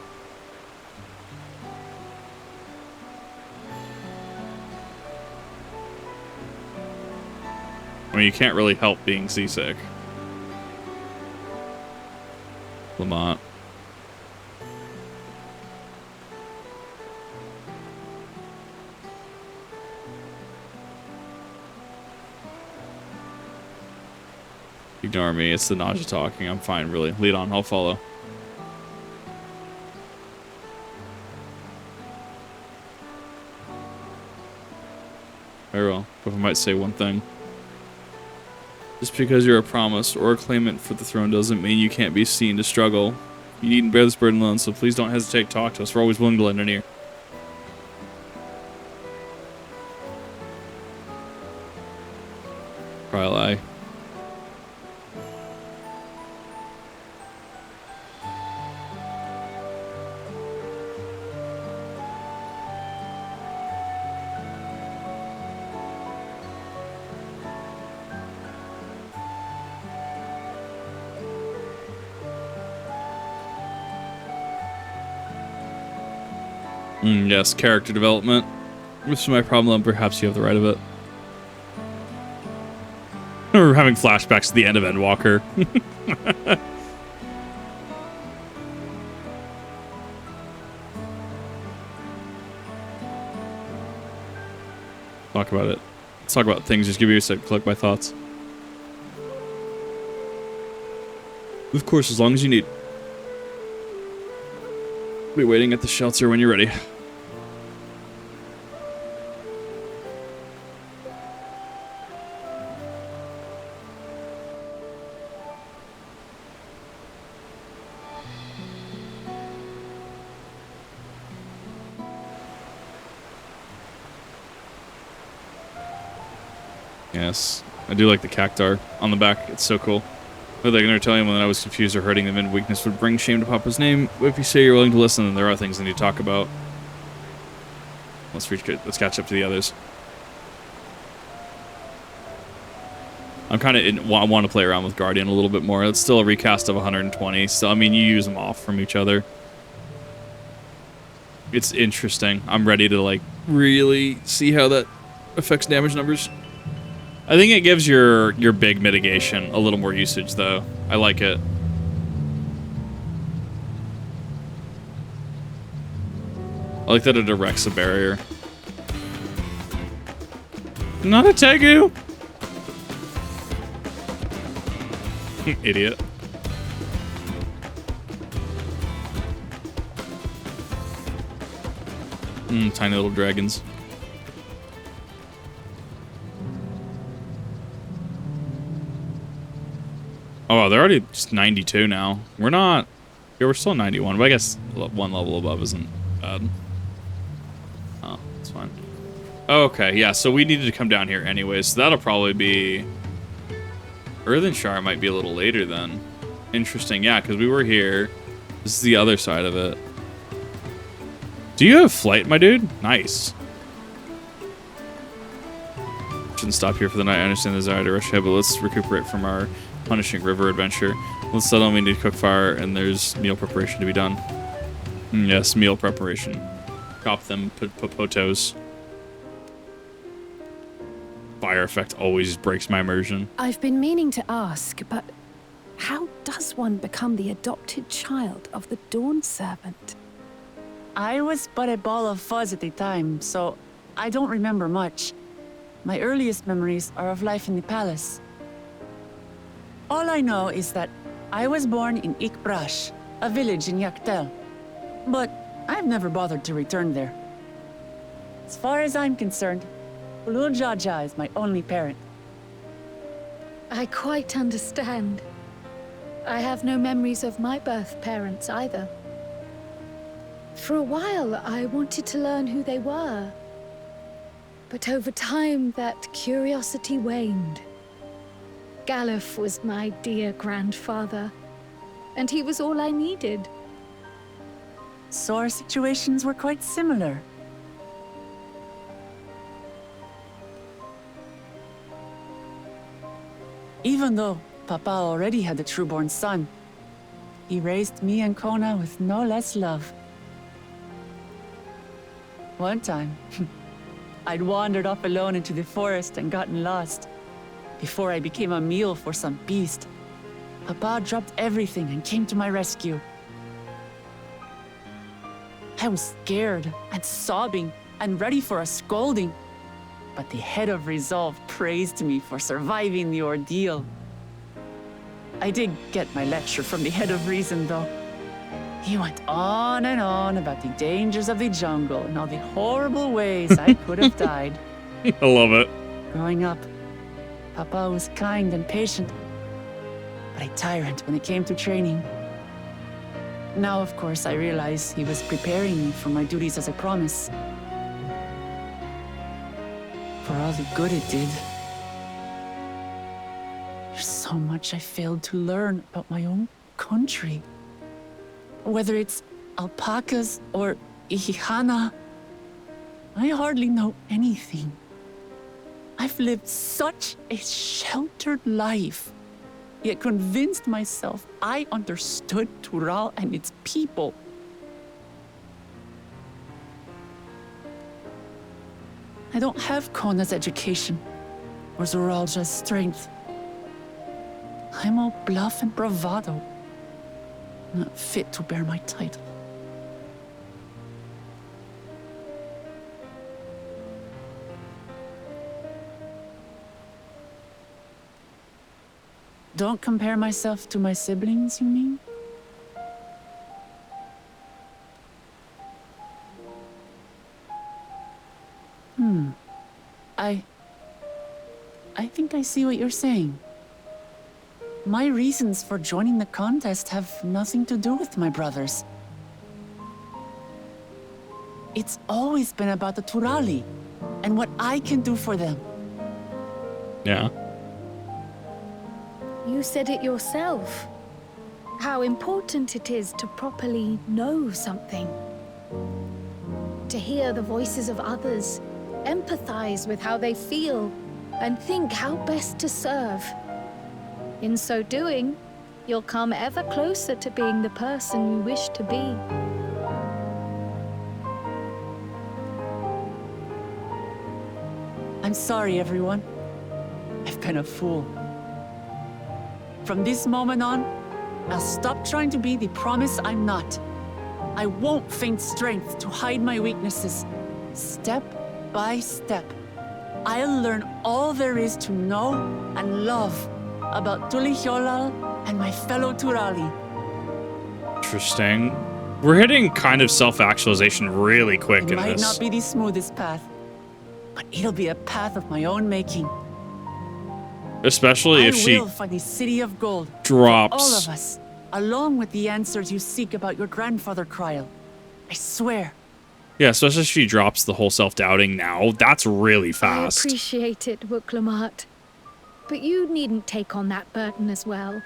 I mean, you can't really help being seasick. Lamont. Ignore me, it's the nausea talking. I'm fine, really. Lead on, I'll follow. Very well, but I might say one thing. Just because you're a promise or a claimant for the throne doesn't mean you can't be seen to struggle. You needn't bear this burden alone, so please don't hesitate to talk to us. We're always willing to lend an ear. Probably lie. Yes, character development. This is my problem, perhaps you have the right of it. We're having flashbacks to the end of Endwalker. Talk about it. Let's talk about things. Just give you a sec to collect my thoughts. Of course, as long as you need. Be waiting at the shelter when you're ready. Yes, I do like the cactar on the back. It's so cool. But they're going to tell him when I was confused or hurting them in weakness would bring shame to Papa's name. If you say you're willing to listen, then there are things I need to talk about. Let's catch up to the others. I'm kind of I want to play around with Guardian a little bit more. It's still a recast of 120. So I mean, you use them off from each other. It's interesting. I'm ready to like really see how that affects damage numbers. I think it gives your big mitigation a little more usage, though. I like it. I like that it erects a barrier. Not a Tegu! Idiot. Tiny little dragons. Oh, they're already just 92 now. We're not Yeah, we're still 91, but I guess one level above isn't bad. Oh, it's fine. Okay, yeah, so we needed to come down here anyway, so that'll probably be... Earthenshire might be a little later then. Interesting, yeah, because we were here. This is the other side of it. Do you have flight, my dude? Nice. Shouldn't stop here for the night. I understand the desire to rush ahead, but let's recuperate from our punishing river adventure. Let's settle. We need to cook fire, and there's meal preparation to be done. Yes, meal preparation. Chop them potos. Fire effect always breaks my immersion. I've been meaning to ask, but how does one become the adopted child of the Dawnservant? I was but a ball of fuzz at the time, so I don't remember much. My earliest memories are of life in the palace. All I know is that I was born in Ikbrash, a village in Yaktel. But I've never bothered to return there. As far as I'm concerned, Galool Ja Ja is my only parent. I quite understand. I have no memories of my birth parents either. For a while, I wanted to learn who they were. But over time, that curiosity waned. Galuf was my dear grandfather, and he was all I needed. So our situations were quite similar. Even though Papa already had a trueborn son, he raised me and Kona with no less love. One time, I'd wandered off alone into the forest and gotten lost. Before I became a meal for some beast, Papa dropped everything and came to my rescue. I was scared and sobbing and ready for a scolding, but the head of resolve praised me for surviving the ordeal. I did get my lecture from the head of reason, though. He went on and on about the dangers of the jungle and all the horrible ways I could have died. I love it. Growing up, Papa was kind and patient, but a tyrant when it came to training. Now, of course, I realize he was preparing me for my duties as a promise. For all the good it did. There's so much I failed to learn about my own country. Whether it's alpacas or Ihihana, I hardly know anything. I've lived such a sheltered life, yet convinced myself I understood Tural and its people. I don't have Kona's education, or Zoralja's strength. I'm all bluff and bravado, not fit to bear my title. Don't compare myself to my siblings, you mean? I think I see what you're saying. My reasons for joining the contest have nothing to do with my brothers. It's always been about the Turali and what I can do for them. Yeah. You said it yourself. How important it is to properly know something. To hear the voices of others, empathize with how they feel, and think how best to serve. In so doing, you'll come ever closer to being the person you wish to be. I'm sorry, everyone. I've been a fool. From this moment on, I'll stop trying to be the promise I'm not. I won't feign strength to hide my weaknesses. Step by step, I'll learn all there is to know and love about Tulihyolal and my fellow Turali. Interesting. We're hitting kind of self-actualization really quick It in might this. not be the smoothest path, but it'll be a path of my own making. Especially if she I will find the city of gold. drops All of us, along with the answers you seek about your grandfather, Kryl. I swear. Yeah, especially if she drops the whole self-doubting now. That's really fast. I appreciate it, Wuklamart. But you needn't take on that burden as well.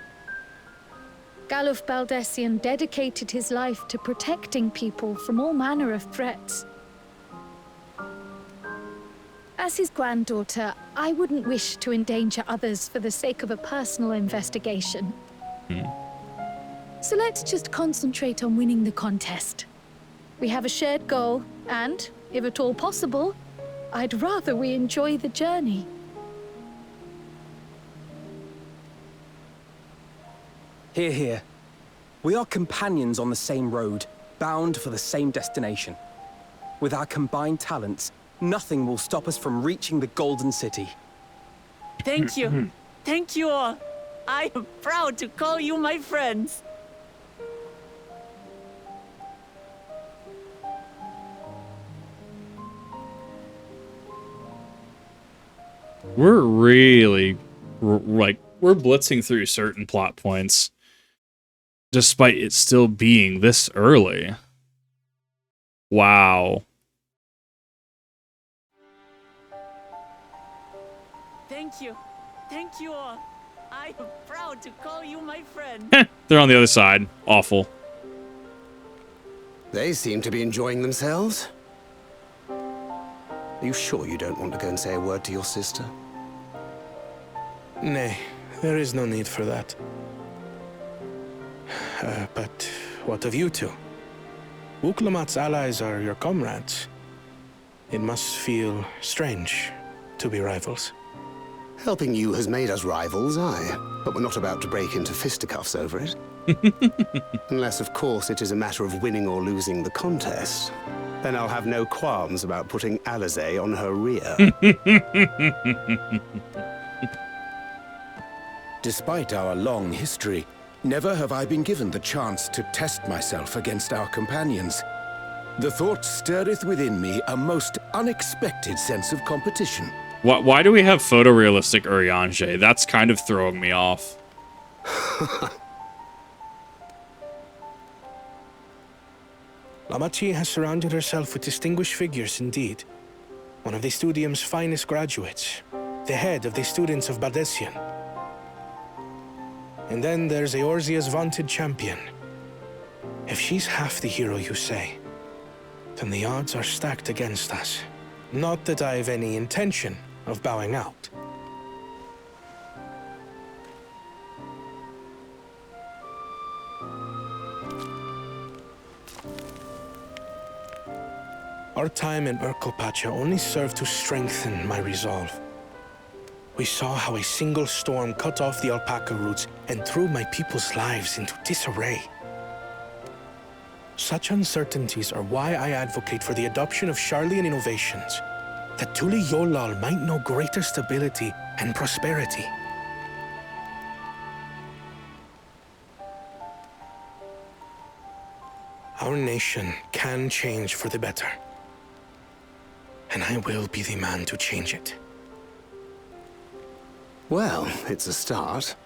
Galuf Baldessian dedicated his life to protecting people from all manner of threats. As his granddaughter, I wouldn't wish to endanger others for the sake of a personal investigation. So let's just concentrate on winning the contest. We have a shared goal, and, if at all possible, I'd rather we enjoy the journey. Hear, hear. We are companions on the same road, bound for the same destination. With our combined talents, nothing will stop us from reaching the Golden City. Thank you. Thank you all. I am proud to call you my friends. We're really, we're blitzing through certain plot points, despite it still being this early. Wow. Thank you. Thank you all. I am proud to call you my friend. They're on the other side. Awful. They seem to be enjoying themselves. Are you sure you don't want to go and say a word to your sister? Nay, there is no need for that. But what of you two? Wuklamot's allies are your comrades. It must feel strange to be rivals. Helping you has made us rivals, aye. But we're not about to break into fisticuffs over it. Unless, of course, it is a matter of winning or losing the contest. Then I'll have no qualms about putting Alizé on her rear. Despite our long history, never have I been given the chance to test myself against our companions. The thought stirreth within me a most unexpected sense of competition. Why do we have photorealistic Urianger? That's kind of throwing me off. Lamachi has surrounded herself with distinguished figures indeed. One of the Studium's finest graduates, the head of the students of Baldessian. And then there's Eorzea's vaunted champion. If she's half the hero you say, then the odds are stacked against us. Not that I have any intention of bowing out. Our time in Urkelpacha only served to strengthen my resolve. We saw how a single storm cut off the alpaca roots and threw my people's lives into disarray. Such uncertainties are why I advocate for the adoption of Sharlayan innovations, that Tuli Yolal might know greater stability and prosperity. Our nation can change for the better. And I will be the man to change it. Well, it's a start.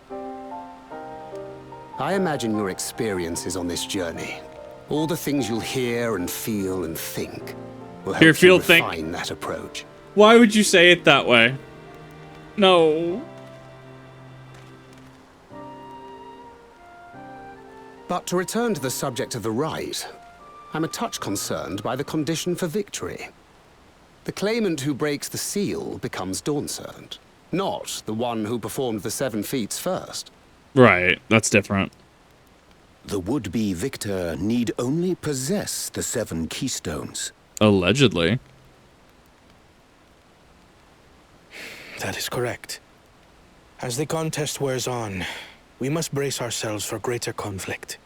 I imagine your experiences on this journey, all the things you'll hear and feel and think, will help you refine that approach. Why would you say it that way? No. But to return to the subject of the rite, I'm a touch concerned by the condition for victory. The claimant who breaks the seal becomes Dawnservant, not the one who performed the 7 feats first. Right, that's different. The would-be victor need only possess the 7 keystones. Allegedly. That is correct. As the contest wears on, we must brace ourselves for greater conflict.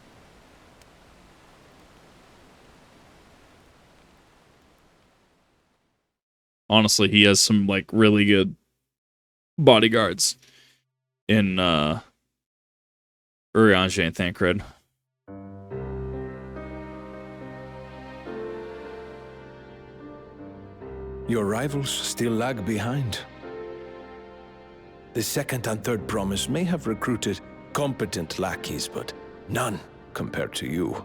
Honestly, he has some, like, really good bodyguards in, Urianger and Thancred. Your rivals still lag behind. The second and third promise may have recruited competent lackeys, but None compared to you.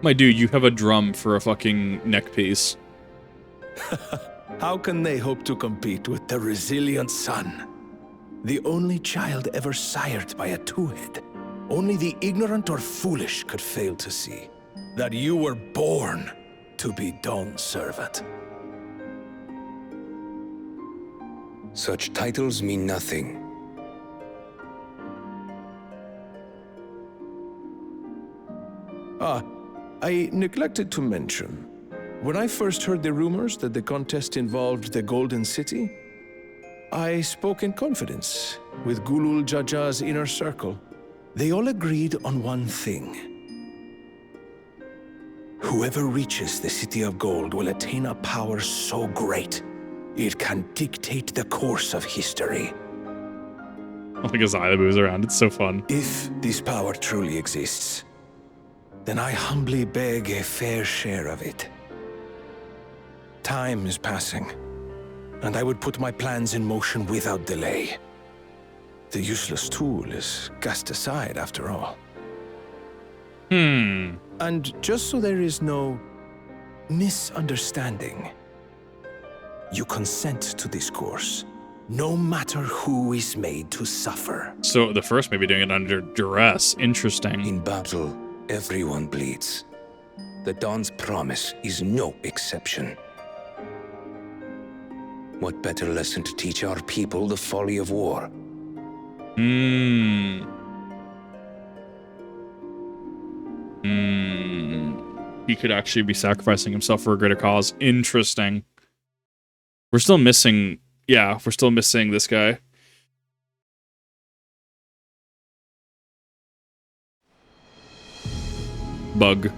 My dude, you have a drum for a fucking neck piece. How can they hope to compete with the resilient sun? The only child ever sired by a two-head. Only the ignorant or foolish could fail to see that you were born to be Dawnservant. Such titles mean nothing. I neglected to mention. When I first heard the rumors that the contest involved the Golden City, I spoke in confidence with Galool Ja Ja's inner circle. They all agreed on one thing. Whoever reaches the City of Gold will attain a power so great, it can dictate the course of history. I think his eye moves around. It's so fun. If this power truly exists, then I humbly beg a fair share of it. Time is passing, and I would put my plans in motion without delay. The useless tool is cast aside after all. And just so there is no misunderstanding, you consent to this course, no matter who is made to suffer. So the first may be doing it under duress. Interesting. In battle, everyone bleeds. The Dawn's promise is no exception. What better lesson to teach our people the folly of war? He could actually be sacrificing himself for a greater cause. Interesting. We're still missing... Yeah, we're still missing this guy. Bug.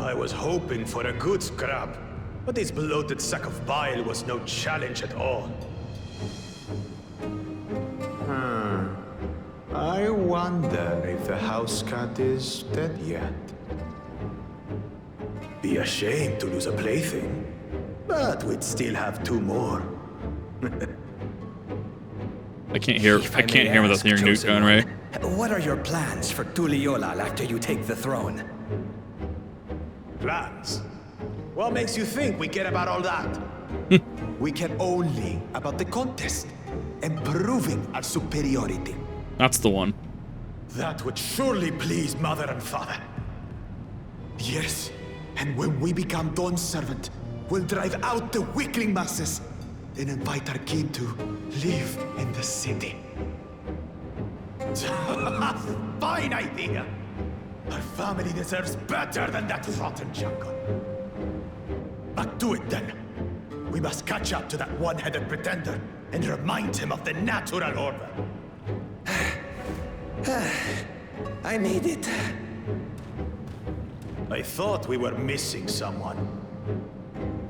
I was hoping for a good scrap, but this bloated sack of bile was no challenge at all. I wonder if the house cat is dead yet. Be ashamed to lose a plaything, but we'd still have two more. I can't hear without hearing Newt going, right? What are your plans for Tuliolal after you take the throne? Plans? What makes you think we care about all that? We care only about the contest and proving our superiority. That's the one. That would surely please Mother and Father. Yes, and when we become Dawnservant, we'll drive out the weakling masses, then invite our kin to live in the city. Fine idea! Our family deserves better than that rotten jungle. But do it then. We must catch up to that one-headed pretender and remind him of the natural order. I made it. I thought we were missing someone.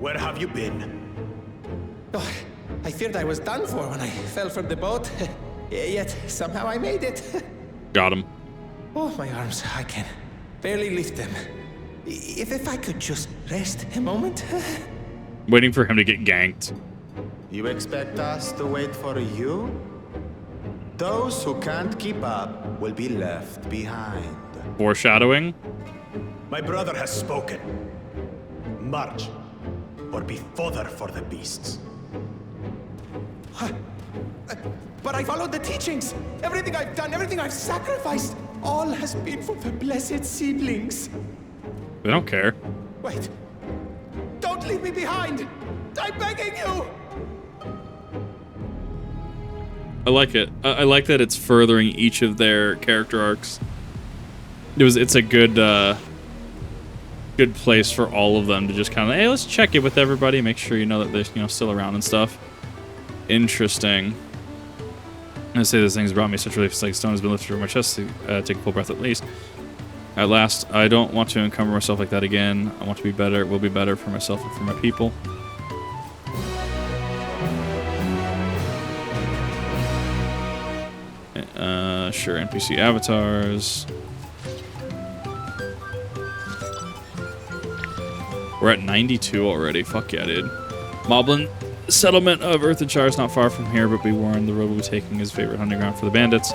Where have you been? Oh, I feared I was done for when I fell from the boat. Yet somehow I made it. Got him. Oh, my arms, I can barely lift them. If I could just rest a moment. Waiting for him to get ganked. You expect us to wait for you? Those who can't keep up will be left behind. Foreshadowing. My brother has spoken. March, or be fodder for the beasts. But I followed the teachings. Everything I've done, everything I've sacrificed, all has been for the blessed seedlings. They don't care. Wait. Don't leave me behind. I'm begging you. I like it. I like that it's furthering each of their character arcs. It's a good good place for all of them to just kind of, hey, let's check it with everybody, make sure you know that they're still around and stuff. Interesting. I say this thing's brought me such relief. It's like stone has been lifted from my chest to take a full breath at least. At last, I don't want to encumber myself like that again. I want to be better. Will be better for myself and for my people. Sure, NPC avatars. We're at 92 already. Fuck yeah, dude. Moblin, The settlement of Earthenshire is not far from here, but be warned, the road will be taking his favorite hunting ground for the bandits.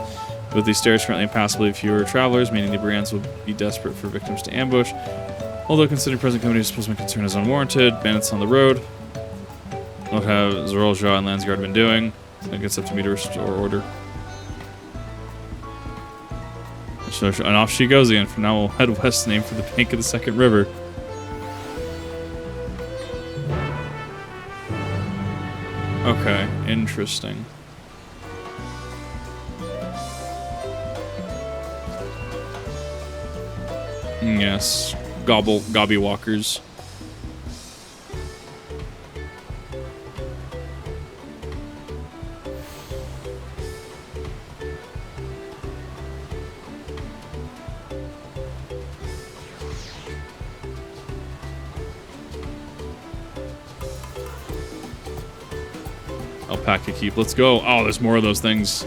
With these stairs currently impassably fewer travelers, meaning the brigands will be desperate for victims to ambush. Although considering present company is supposed to be concerned is unwarranted, bandits on the road. What have Galool Ja Ja and Landsguard been doing? I think it's up to me to restore order. And off she goes again. For now, we'll head west, named for the bank of the second river. Okay, interesting. Yes, gobby walkers. Alpaca keep. Let's go. Oh, there's more of those things.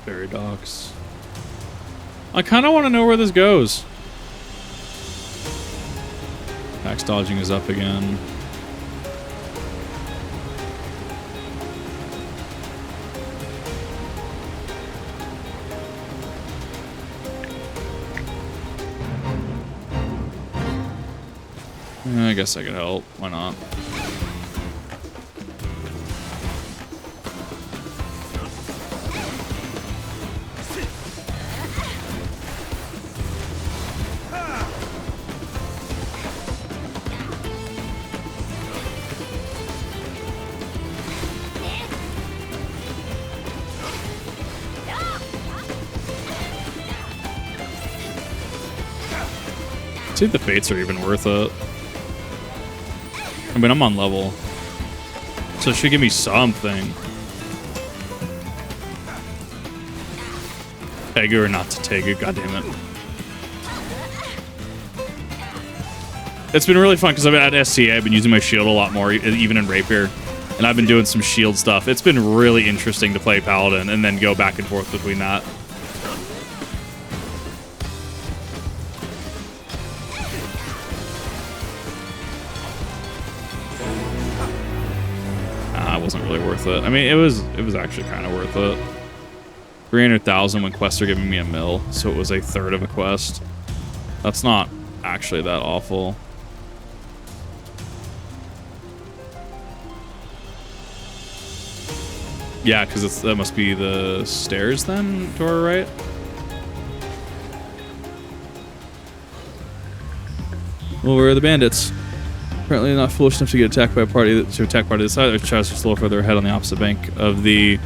Fairy docks. I kind of want to know where this goes. Tax dodging is up again. I guess I could help. Why not? See if the fates are even worth it. I mean, I'm on level, so it should give me something. Tegu or not to Tegu, goddammit. It's been really fun because I've been at SCA, I've been using my shield a lot more, even in Rapier, and I've been doing some shield stuff. It's been really interesting to play Paladin and then go back and forth between that. Wasn't really worth it. I mean, it was actually kind of worth it. 300,000 when quests are giving me a mil, so it was a third of a quest. That's not actually that awful. Yeah, because that must be the stairs then to our right. Well, where are the bandits? Apparently not foolish enough to get attacked by a party this side. Their chests are still further ahead on the opposite bank of the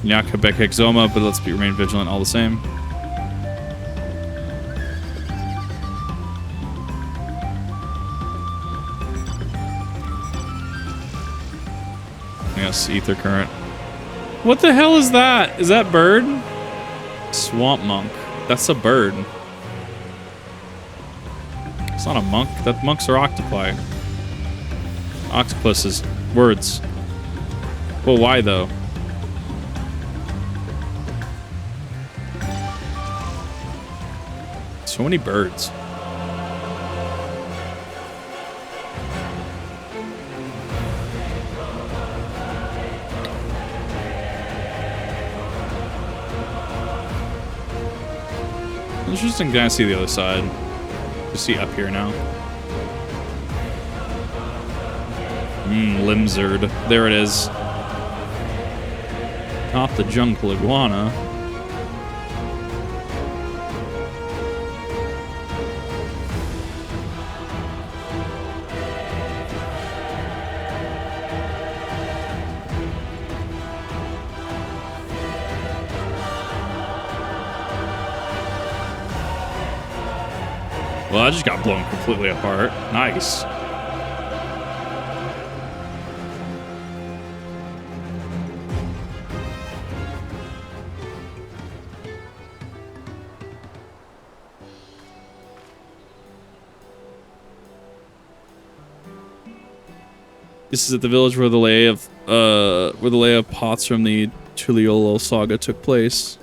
Nyakabekek Zoma, but let's remain vigilant all the same. Yes, ether current. What the hell is that? Is that bird? Swamp monk. That's a bird. It's not a monk. That monks are octopi. Octopuses. Words. Well, why though? So many birds. Interesting to see the other side. To see up here now. Limzard. There it is. Not the jungle iguana. Well, I just got blown completely apart. Nice. This is at the village where the lay of where the layout pots from the Tuliolo saga took place.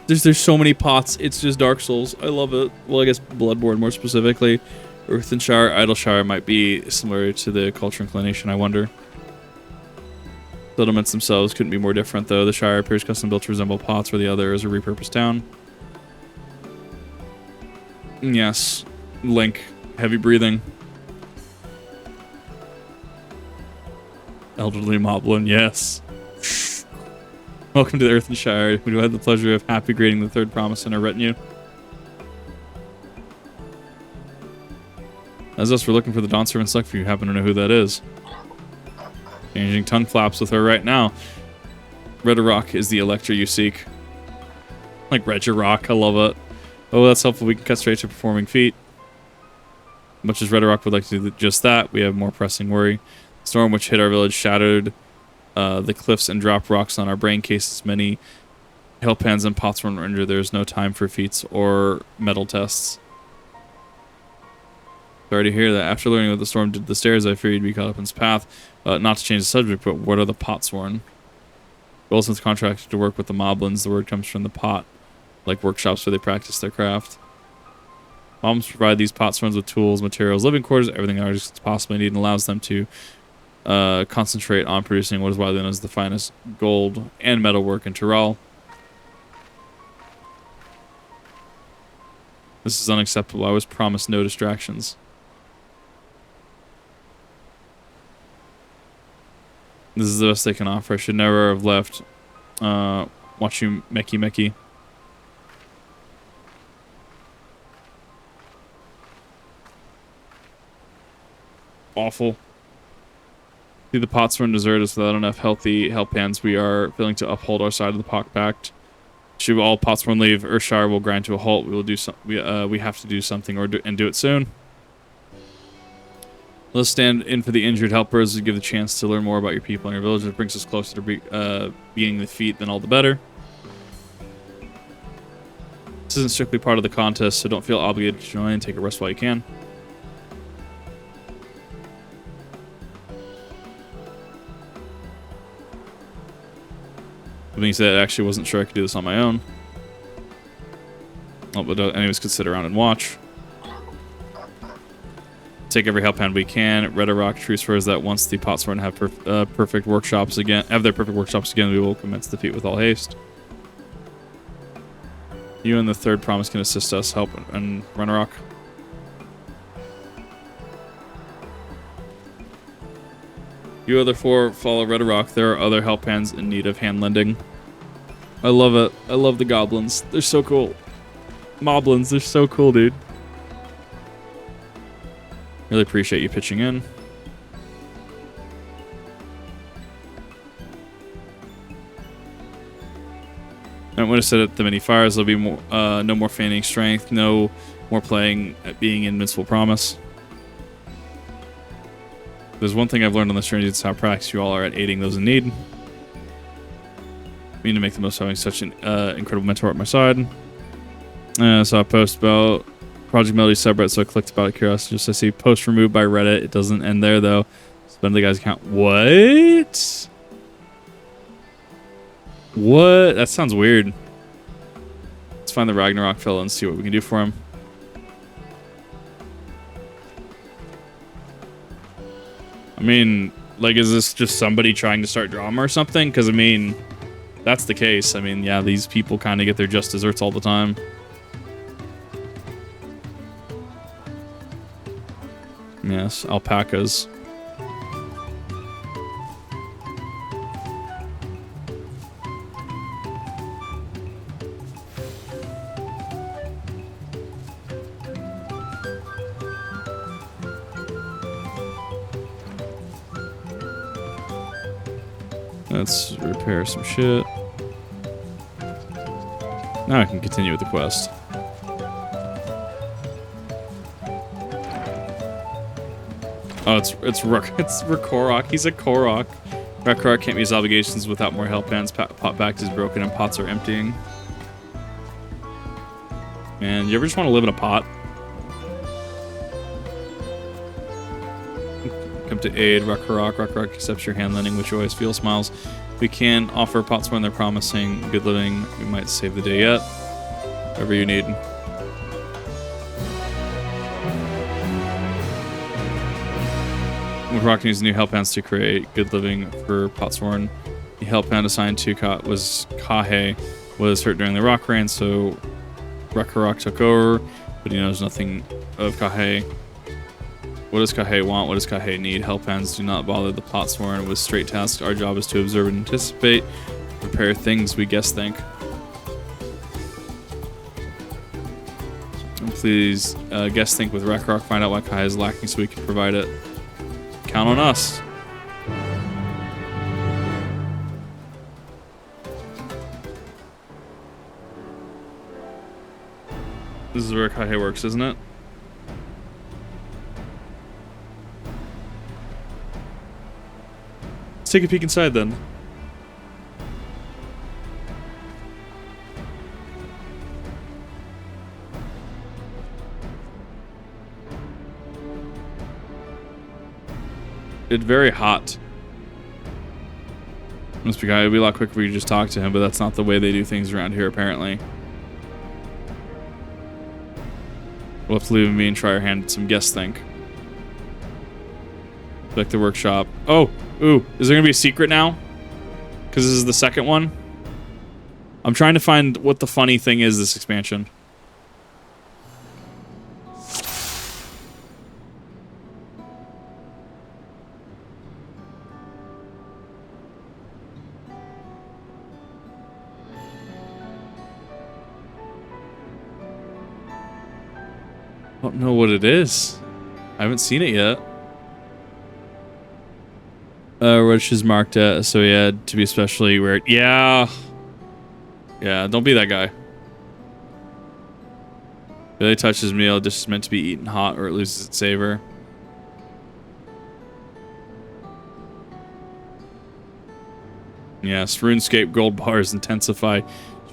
There's so many pots. It's just Dark Souls. I love it. Well, I guess Bloodborne more specifically. Earthenshire, Idleshire might be similar to the culture inclination, I wonder. Settlements themselves couldn't be more different, though. The Shire appears custom built to resemble pots, where the other is a repurposed town. Yes. Link. Heavy breathing. Elderly Moblin, yes. Welcome to the Earthenshire. We do have the pleasure of happy grading the third promise in our retinue. As us, we're looking for the Dawnservant select if you happen to know who that is. Changing tongue flaps with her right now. Redarok is the Electra you seek. Like Regirock, I love it. Oh, that's helpful. We can cut straight to performing feat. Much as Redarok would like to do just that, we have more pressing worry. The storm which hit our village shattered the cliffs and dropped rocks on our brain cases. Many hellpans and pots were injured. There is no time for feats or metal tests. Sorry to hear that. After learning what the storm did to the stairs, I feared you'd be caught up in its path. Not to change the subject, but what are the potsworn? Goldsmith's contracted to work with the moblins. The word comes from the pot, like workshops where they practice their craft. Moblins provide these potsworns with tools, materials, living quarters, everything artists possibly need, and allows them to concentrate on producing what is widely known as the finest gold and metalwork in Tyrol. This is unacceptable. I was promised no distractions. This is the best they can offer. I should never have left. Watch you mecky. Awful. See, the potsworn desert is without enough healthy hellpans. We are failing to uphold our side of the pact. Should all potsworn leave, Earthshire will grind to a halt. We will do some. We have to do something and do it soon. Let's stand in for the injured helpers and give the chance to learn more about your people and your village. It brings us closer to being the feat, then all the better. This isn't strictly part of the contest, so don't feel obligated to join. Take a rest while you can. With me said, I actually wasn't sure I could do this on my own. Oh, but anyways, could sit around and watch. Take every hellpan we can. Redarok true swears that once the potsworn have perfect workshops again, we will commence the feat with all haste. You and the third promise can assist us, help, and Redarok. You other four follow Redarok. There are other hellpans in need of hand lending. I love it. I love the goblins. They're so cool. Moblins, they're so cool, dude. Really appreciate you pitching in. I'm going to set up the many fires. There'll be more, no more feigning strength. No more playing at being invincible promise. There's one thing I've learned on this journey. It's how practiced you all are at aiding those in need. I mean to make the most of having such an incredible mentor at my side. So I post about Project Melody subreddit, so I clicked about it curiosity. Just I see post removed by Reddit. It doesn't end there though. Spend the guy's account. What? What? That sounds weird. Let's find the Ragnarok fellow and see what we can do for him. I mean, like, is this just somebody trying to start drama or something? Because, I mean, that's the case. I mean, yeah, these people kind of get their just desserts all the time. Yes, alpacas. Let's repair some shit. Now I can continue with the quest. Oh, it's Rakorok. He's a Korok. Rakorok can't meet his obligations without more hellpans. Pot back is broken and pots are emptying. Man, you ever just want to live in a pot? to aid Rakarok. Rakarok accepts your hand lending, which you always feel smiles. We can offer Potsworn. They're promising good living. We might save the day yet. Whatever you need. Rakarok needs new help hands to create good living for Potsworn. The help hand assigned to Kahe was hurt during the rock rain, so Rakarok took over, but he knows nothing of Kahe. What does Kahe want? What does Kahe need? Help hands do not bother the Potsworn with straight tasks. Our job is to observe and anticipate, prepare things we guess think. And please guess think with Rakarok, find out why Kahe is lacking so we can provide it. Count on us. This is where Kahe works, isn't it? Let's take a peek inside then. It's very hot. Must be it'd be a lot quicker if you just talk to him, but that's not the way they do things around here, apparently. We'll have to leave him be and try our hand at some guess think. Like the workshop. Oh, ooh, is there gonna be a secret now? Because this is the second one. I'm trying to find what the funny thing is this expansion. I don't know what it is. I haven't seen it yet. Roach is marked so he had to be especially weird. Yeah. Yeah, don't be that guy. Billy touches meal. This is meant to be eaten hot or it loses its savor. Yes, RuneScape gold bars intensify.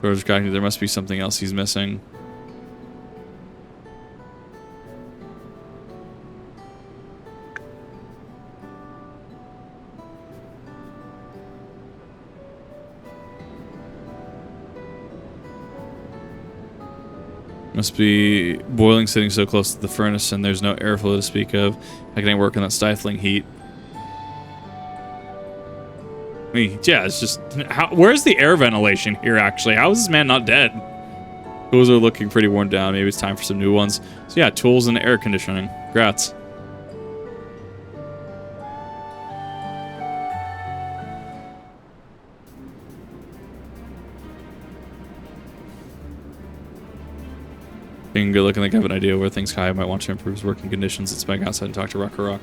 George got there must be something else he's missing. Must be boiling sitting so close to the furnace and there's no airflow to speak of. How can I work in that stifling heat? I mean, yeah, it's just... where's the air ventilation here, actually? How is this man not dead? Tools are looking pretty worn down. Maybe it's time for some new ones. So yeah, tools and air conditioning. Congrats. Being good looking, like I have an idea where things Kai might want to improve his working conditions. Let's back outside and talk to Rakarok.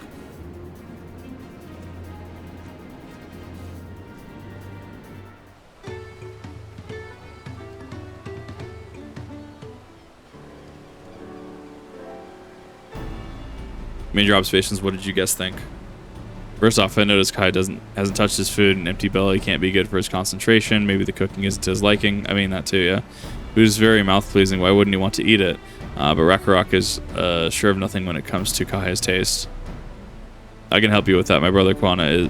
Major observations, what did you guys think? First off, I noticed Kai hasn't touched his food. An empty belly can't be good for his concentration. Maybe the cooking isn't to his liking. I mean, that too, yeah. Food is very mouth-pleasing. Why wouldn't he want to eat it? But Rakarok is sure of nothing when it comes to Kai's taste. I can help you with that. My brother Kona is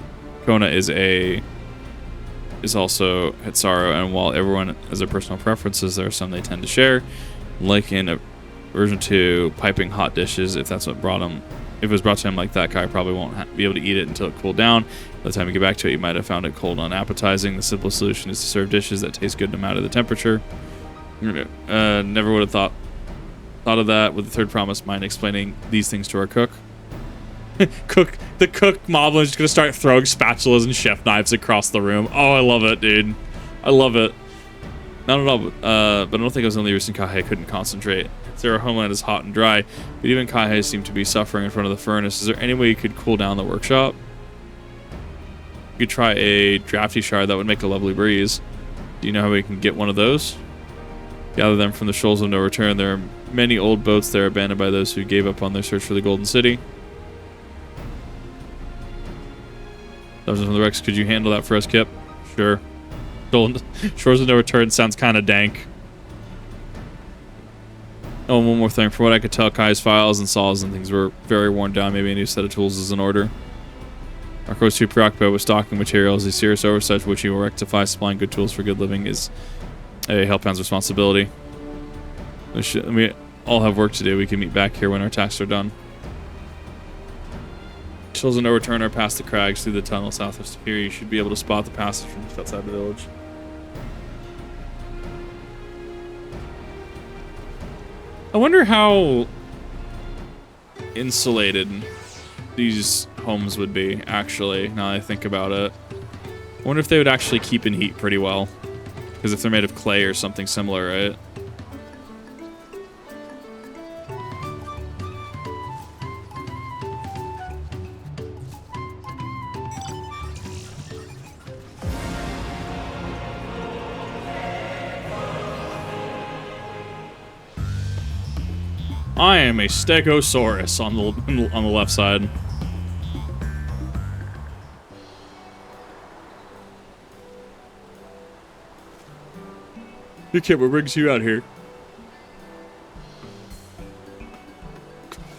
also Hitsaro, and while everyone has their personal preferences, there are some they tend to share. Like in version 2, piping hot dishes, if that's what brought him. If it was brought to him like that, Kai probably won't be able to eat it until it cooled down. By the time you get back to it, you might have found it cold and unappetizing. The simplest solution is to serve dishes that taste good no matter the temperature. Never would have thought of that. With the third promise, mind explaining these things to our cook. The cook moblin is just gonna start throwing spatulas and chef knives across the room. Oh, I love it, dude. I love it. Not at all, but I don't think it was the only reason Kahe couldn't concentrate. Their homeland is hot and dry, but even Kahe seemed to be suffering in front of the furnace. Is there any way you could cool down the workshop? You could try a drafty shard. That would make a lovely breeze. Do you know how we can get one of those? Gather them from the shoals of no return. There are many old boats there abandoned by those who gave up on their search for the Golden City. Those from the Rex. Could you handle that for us, Kip? Sure. Shores of no return sounds kind of dank. Oh, and one more thing. From what I could tell, Kai's files and saws and things were very worn down. Maybe a new set of tools is in order. Marco is too preoccupied with stocking materials. A serious oversight which he will rectify. Supplying good tools for good living is a Hellpound's responsibility. We all have work to do. We can meet back here when our tasks are done. Chills and no return are past the crags through the tunnel southwest of here. You should be able to spot the passage from just outside the village. I wonder how insulated these homes would be, actually, now that I think about it. I wonder if they would actually keep in heat pretty well. Because if they're made of clay or something similar, right? I am a Stegosaurus on the left side. You can't. What brings you out here?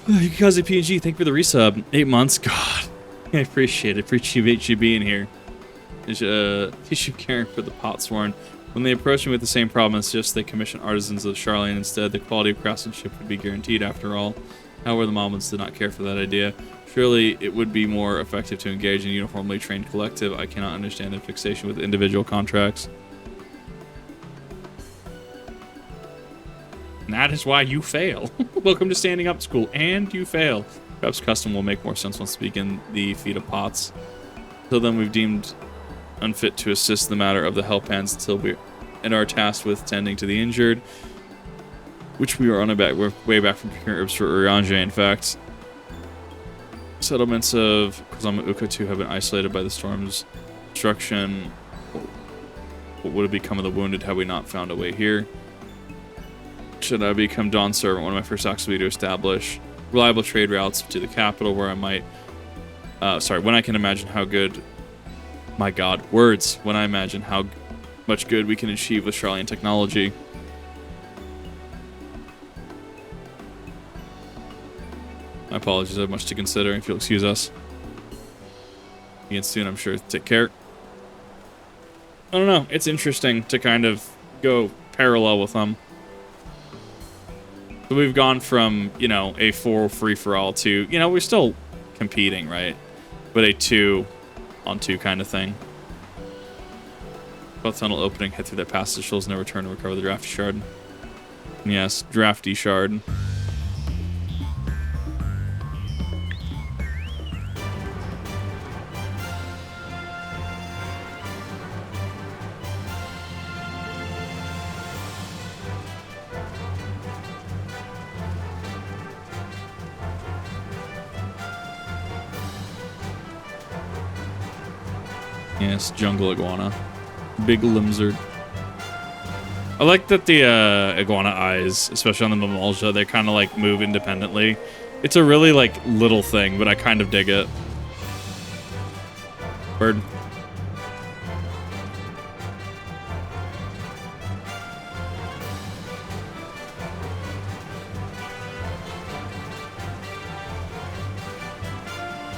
Because of PNG, thank you for the resub. 8 months. God, I appreciate it. Appreciate you being here. Tissue caring for the Potsworn. When they approach me with the same problem, it's just they commission artisans of Charlene instead. The quality of craftsmanship would be guaranteed after all. However, the Moblins did not care for that idea. Surely it would be more effective to engage in a uniformly trained collective. I cannot understand their fixation with individual contracts. And that is why you fail. Welcome to Standing Up School, and you fail. Perhaps custom will make more sense once we begin the feat of pots. Till then, we've deemed unfit to assist the matter of the Hellpans until we are tasked with tending to the injured, which we are on we're way back from procuring herbs for Uriange, in fact. Settlements of Kozama Uka 2 have been isolated by the storm's destruction. What would have become of the wounded had we not found a way here? Should I become Dawnservant, one of my first acts will be to establish reliable trade routes to the capital where I might... when I can imagine how good... My God, words. When I imagine how much good we can achieve with Charlene technology. My apologies, I have much to consider, if you'll excuse us. Again soon, I'm sure. Take care. I don't know, it's interesting to kind of go parallel with them. So we've gone from, you know, a 4 free-for-all to, you know, we're still competing, right? But a 2-on-2 kind of thing. Both tunnel opening, head through that passage, shoals no return to recover the drafty shard. Yes, drafty shard. Yes, jungle iguana. Big lizard. I like that the iguana eyes, especially on the Mamalja, they kind of like move independently. It's a really like little thing, but I kind of dig it. Bird.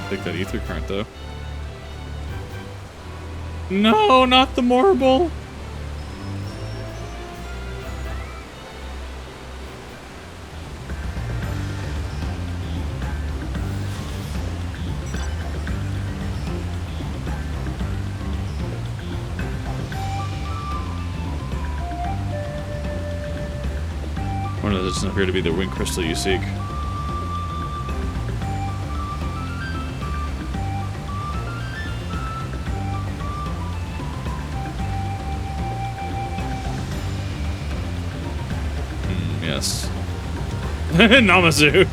Take that ether current though. No, not the marble. One of those doesn't appear to be the wing crystal you seek. Yes. Namazu!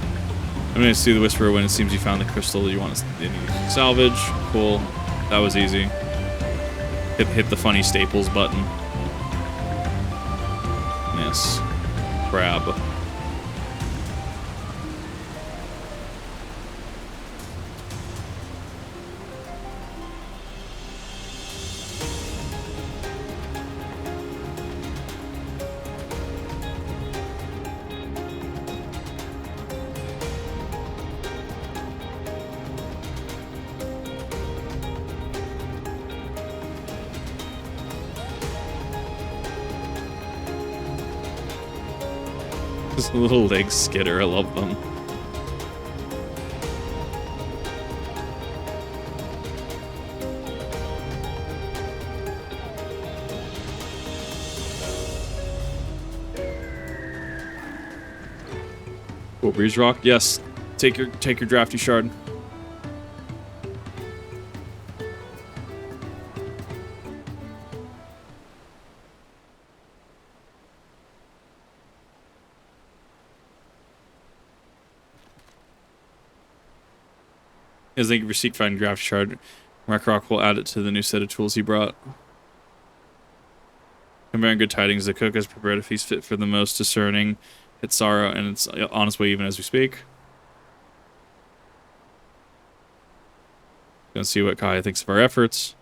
I'm gonna see the Whisperer when it seems you found the crystal you want to salvage. Cool. That was easy. Hit the funny staples button. Yes. Crab. This little leg skitter, I love them. Cool breeze rock. Yes. Take your drafty shard. As they receipt find draft shard, Markrock will add it to the new set of tools he brought. Comparing good tidings, the cook has prepared a feast fit for the most discerning Hitsara, and it's on its way even as we speak. Gonna see what Kaya thinks of our efforts.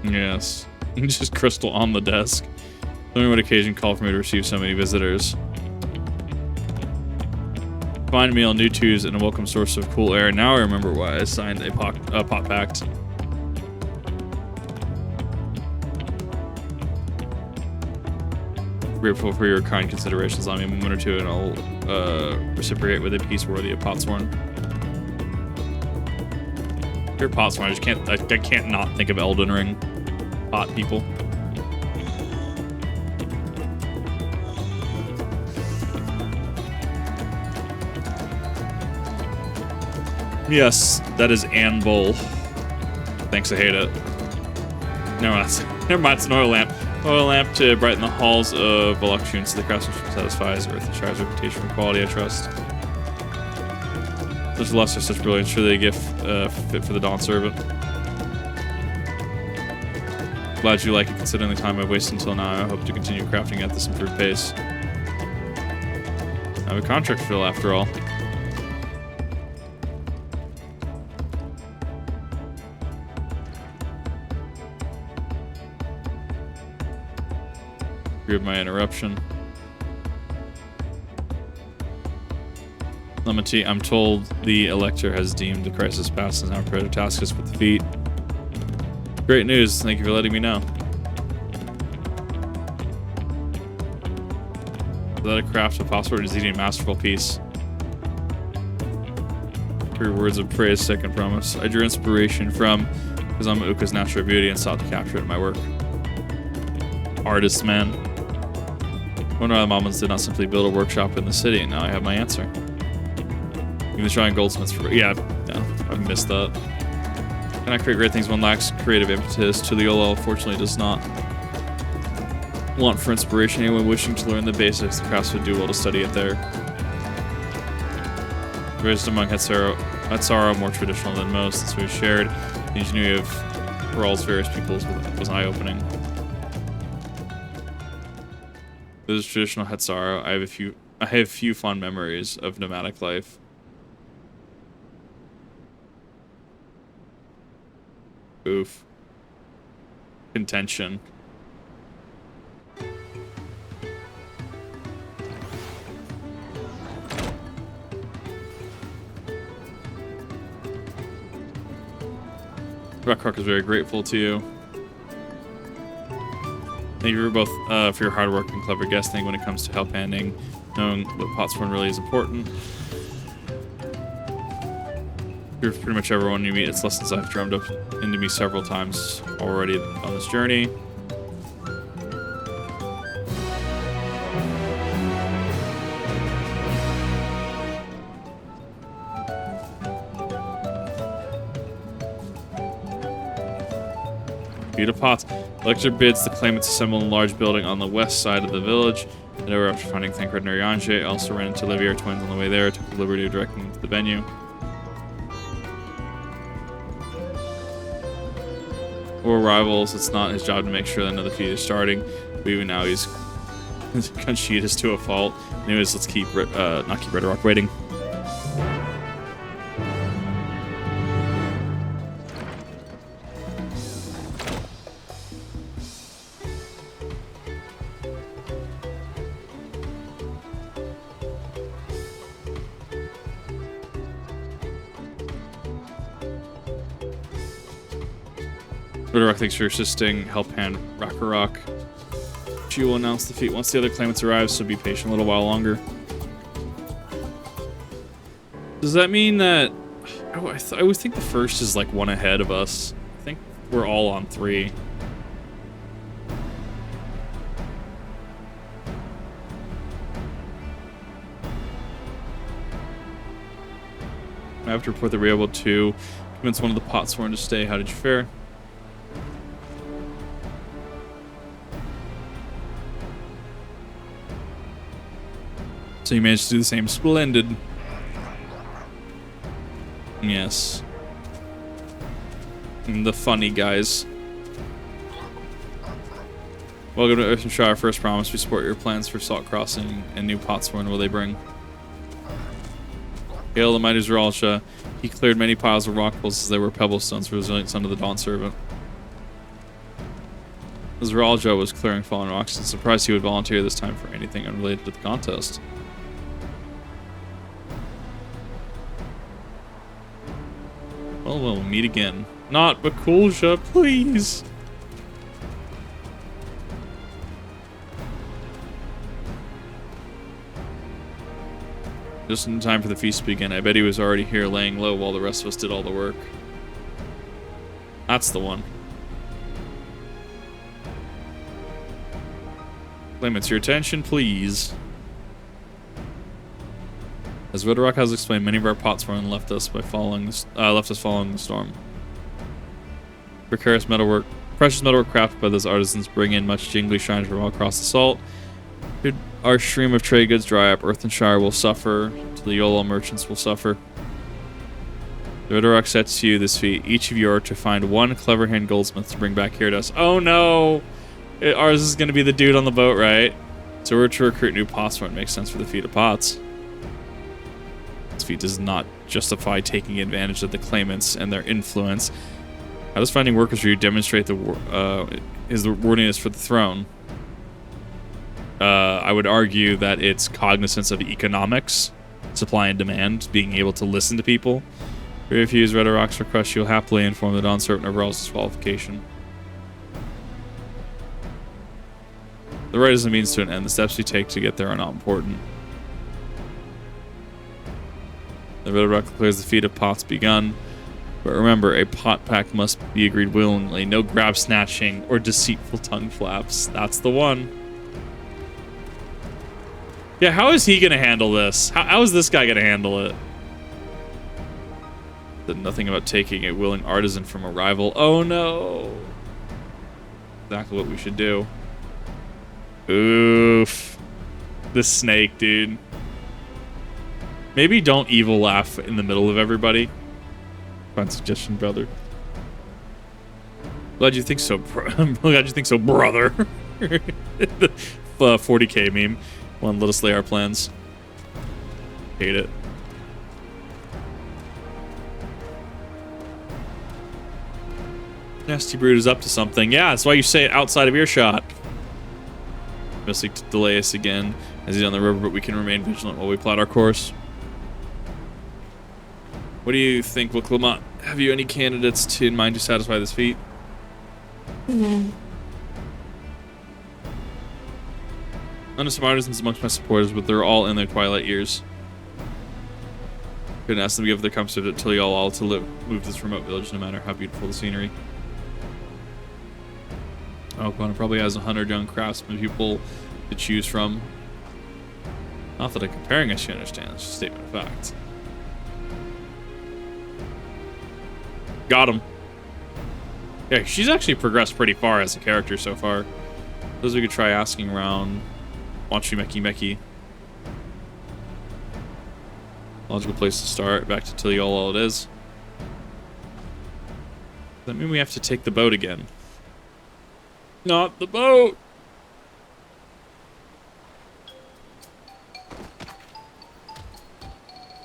Yes. Just crystal on the desk. Only would occasion call for me to receive so many visitors. Fine meal, new twos, and a welcome source of cool air. Now I remember why I signed a pot pact. Grateful for your kind considerations. Allow me a moment or two, and I'll reciprocate with a piece worthy of Potsworn. You're Potsworn. I can't not think of Elden Ring. Pot people. Yes, that is Anvil. Thanks, I hate it. Never mind, it's an oil lamp. Oil lamp to brighten the halls of Voluptunes so the craftsmanship satisfies Earth and Shire's reputation for quality, I trust. Such luster, such brilliance, surely a gift fit for the Dawnservant. Glad you like it, considering the time I've wasted until now. I hope to continue crafting at this improved pace. I have a contract to fill after all. Forgive my interruption. Lemity, I'm told the Elector has deemed the crisis past and now prepared to task us with defeat. Great news. Thank you for letting me know. Without a craft of password is eating a masterful piece. 3 words of praise, second promise. I drew inspiration from Kazama Uka's natural beauty and sought to capture it in my work. Artist man. Wonder why the Momans did not simply build a workshop in the city, and now I have my answer. Even trying goldsmiths for yeah, I missed that. Can I create great things when lacks creative impetus? Tuliolo fortunately does not want for inspiration. Anyone wishing to learn the basics, the crafts would do well to study it there. Raised among Hetsara, more traditional than most, so we shared the ingenuity of Peral's various peoples was eye-opening. This is traditional Hetsara. I have few fond memories of nomadic life. Oof. Contention. Rockrock is very grateful to you. Thank you for both for your hard work and clever guessing when it comes to help handing, knowing what Potsworn really is important. For pretty much everyone you meet, it's lessons I've drummed up into me several times already on this journey. Feet of pots. Elector bids the claimants assemble in a large building on the west side of the village. And over after finding Thancred and Arianje, I also ran into Olivier twins on the way there, took the liberty of directing them to the venue. Or rivals, it's not his job to make sure that another feat is starting. But even now he's conscientious to a fault. Anyways, let's not keep Red Rock waiting. Ridderock, thanks for assisting. Help hand Rakarok. She will announce the feat once the other claimants arrive, so be patient a little while longer. Does that mean that... I would think the first is like one ahead of us. I think we're all on 3. I have to report that we were able to convince one of the Potsworn to stay. How did you fare? So you managed to do the same. Splendid. Yes. And the funny guys. Welcome to Earthenshire. First promise, we support your plans for Salt Crossing and new Potsworn will they bring. Hail the mighty Galool Ja Ja. He cleared many piles of rock pools as they were pebble stones for resilient son of the Dawnservant. As Galool Ja Ja was clearing fallen rocks, it's surprised he would volunteer this time for anything unrelated to the contest. Well, we'll meet again. Not Galool Ja, please. Just in time for the feast to begin. I bet he was already here laying low while the rest of us did all the work. That's the one. Claimants, your attention, please. As Ridderock has explained, many of our Potsworn left us following the storm. Precarious metalwork, precious metalwork crafted by those artisans bring in much jingly shine from all across the salt. Should our stream of trade goods dry up, Earthenshire will suffer, till the Yolo merchants will suffer. The Ridderock sets you this feat. Each of you are to find one clever hand goldsmith to bring back here to us. Oh no! Ours is going to be the dude on the boat, right? So we're to recruit new Potsworn. Makes sense for the feat of pots. This feat does not justify taking advantage of the claimants and their influence. How does finding workers for you demonstrate his worthiness for the throne? I would argue that it's cognizance of economics, supply and demand, being able to listen to people. If you refuse Ridderock's request, you'll happily inform the Dawnservant of Ral's disqualification. The right is a means to an end. The steps we take to get there are not important. The Ridderock declares the feat of pots begun. But remember, a pot pact must be agreed willingly. No grab snatching or deceitful tongue flaps. That's the one. Yeah, how is he going to handle this? How is this guy going to handle it? Said nothing about taking a willing artisan from a rival. Oh no. Exactly what we should do. Oof. The snake, dude. Maybe don't evil laugh in the middle of everybody. Fine suggestion, brother. Glad you think so, I'm glad you think so, brother. The 40k meme. One, let us lay our plans. Hate it. Nasty Brood is up to something. Yeah, that's why you say it outside of earshot. Must seek to delay us again as he's on the river, but we can remain vigilant while we plot our course. What do you think, Wilclamont? Have you any candidates in mind to satisfy this feat? No. I know some artisans amongst my supporters, but they're all in their twilight years. Couldn't ask them to give their comfort until y'all all to move to this remote village, no matter how beautiful the scenery. Oakland probably has 100 young craftsmen people to choose from. Not that I'm comparing us, you understand. It's just a statement of fact. Got him. Yeah, she's actually progressed pretty far as a character so far. Those we could try asking around. Watch you Meki. Logical place to start. Back to tell you all it is. Does that mean we have to take the boat again? Not the boat!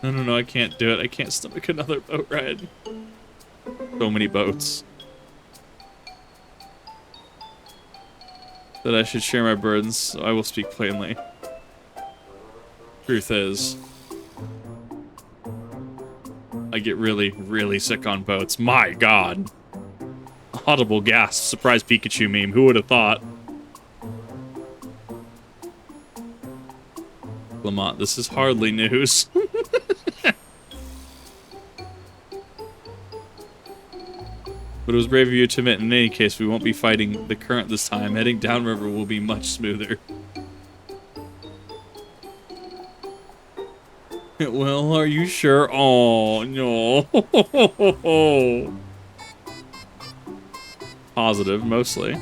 No, I can't do it. I can't stomach another boat ride. So many boats. That I should share my burdens, so I will speak plainly. Truth is, I get really, really sick on boats. My God. Audible gasp. Surprise Pikachu meme. Who would have thought? Lamont, this is hardly news. But it was brave of you to admit in any case we won't be fighting the current this time. Heading downriver will be much smoother. Well, are you sure? Oh, no. Positive, mostly.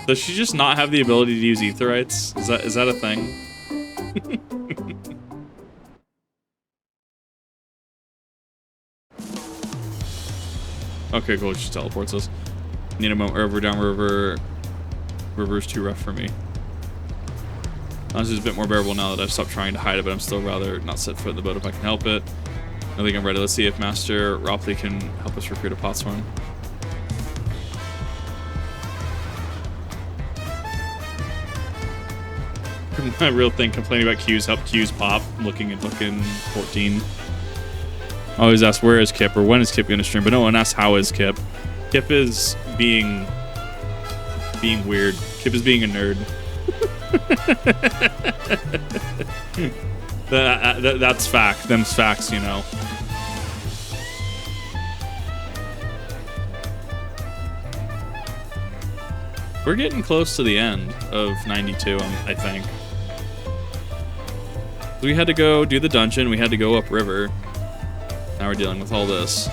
Does she just not have the ability to use Aetherites? Is that a thing? Okay, cool. She teleports us. Need a moment over downriver. River's too rough for me. Honestly, it's a bit more bearable now that I've stopped trying to hide it, but I'm still rather not set foot in the boat if I can help it. I think I'm ready. Let's see if Master Ropley can help us recruit a Potsworn. My real thing, complaining about queues, help queues pop. I'm looking at fucking 14. I always ask where is Kip or when is Kip gonna stream, but no one asks how is Kip. Kip is being weird. Kip is being a nerd. That's fact. Them's facts, you know. We're getting close to the end of 92, I think. We had to go do the dungeon. We had to go upriver. Now we're dealing with all this.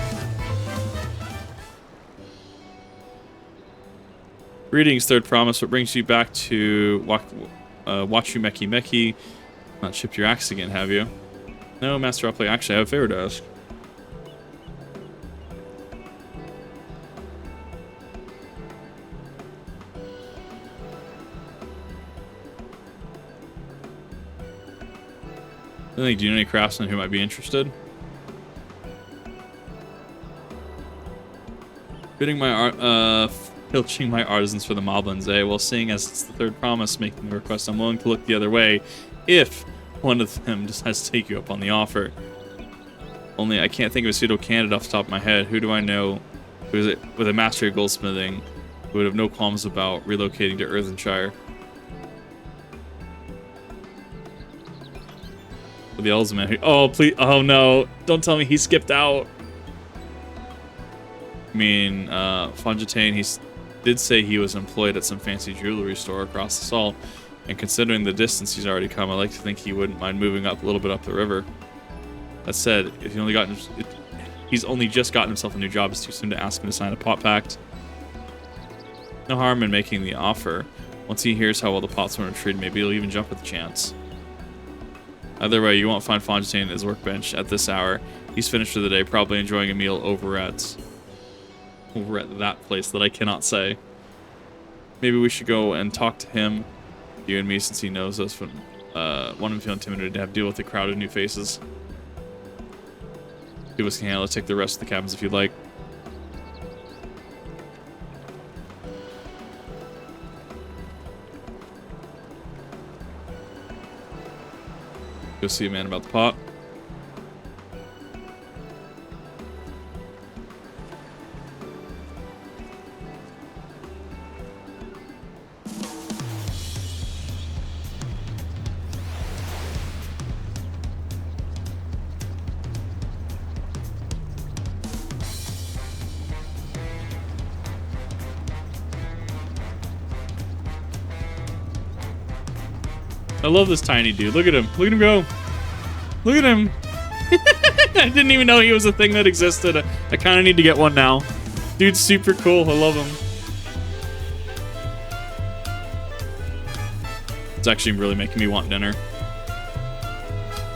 Greetings, Third Promise. What brings you back to Wachumeki Meki? Not shipped your axe again, have you? No, Master Ropley. Actually, I have a favor to ask. Do you know any craftsmen who might be interested? Filching my artisans for the moblins, eh? Well, seeing as it's the Third Promise making the request, I'm willing to look the other way if one of them decides to take you up on the offer. Only I can't think of a suitable candidate off the top of my head. Who do I know who is it with a mastery of goldsmithing who would have no qualms about relocating to Earthenshire? The Elzman. Oh, please. Oh, no. Don't tell me he skipped out. I mean, Fongetane, he did say he was employed at some fancy jewelry store across the Salt. And considering the distance he's already come, I like to think he wouldn't mind moving up a little bit up the river. That said, if he's only just gotten himself a new job, it's too soon to ask him to sign a pot pact. No harm in making the offer. Once he hears how well the Potsworn are treated, maybe he'll even jump at the chance. Either way, you won't find Fontaine at his workbench at this hour. He's finished for the day, probably enjoying a meal over at that place that I cannot say. Maybe we should go and talk to him, you and me, since he knows us. One of them feel intimidated to have to deal with a crowd of new faces. Two of us can handle it. Take the rest of the cabins if you'd like. Go see a man about the pot. I love this tiny dude. Look at him. Look at him go. Look at him. I didn't even know he was a thing that existed. I kind of need to get one now. Dude's super cool. I love him. It's actually really making me want dinner.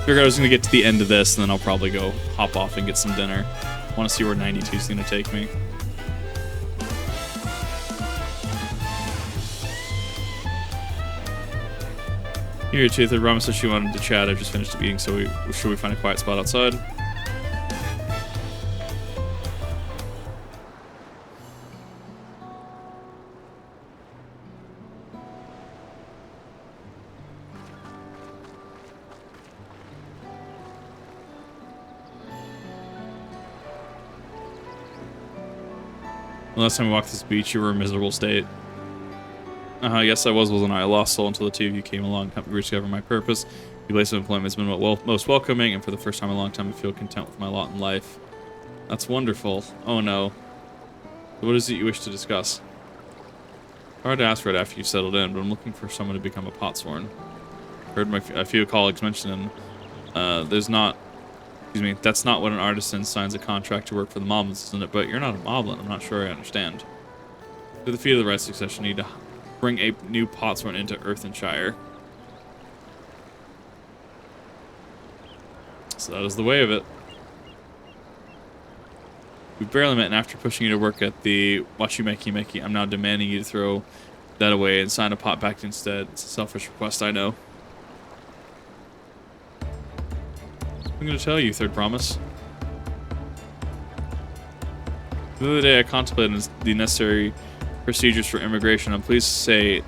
Figured I was going to get to the end of this, and then I'll probably go hop off and get some dinner. I want to see where 92 is going to take me. Here, Tooth. Rama said she wanted to chat. I just finished eating, so should we find a quiet spot outside? The last time we walked this beach, you were in a miserable state. Yes, I wasn't I? A lost soul until the two of you came along, helped me rediscover my purpose. The place of employment has been most welcoming, and for the first time in a long time, I feel content with my lot in life. That's wonderful. Oh no. What is it you wish to discuss? Hard to ask right after you settled in, but I'm looking for someone to become a potsworn. Heard a few colleagues mention that's not what an artisan signs a contract to work for the Moblins, isn't it? But you're not a Moblin. I'm not sure I understand. For the feet of the right succession, you need to bring a new potsworn into Earthenshire. So that is the way of it. We barely met, and after pushing you to work at the Wachumeki, I'm now demanding you to throw that away and sign a pot pact instead. It's a selfish request, I know. I'm going to tell you, Third Promise. The other day I contemplated the necessary procedures for immigration. I'm pleased to say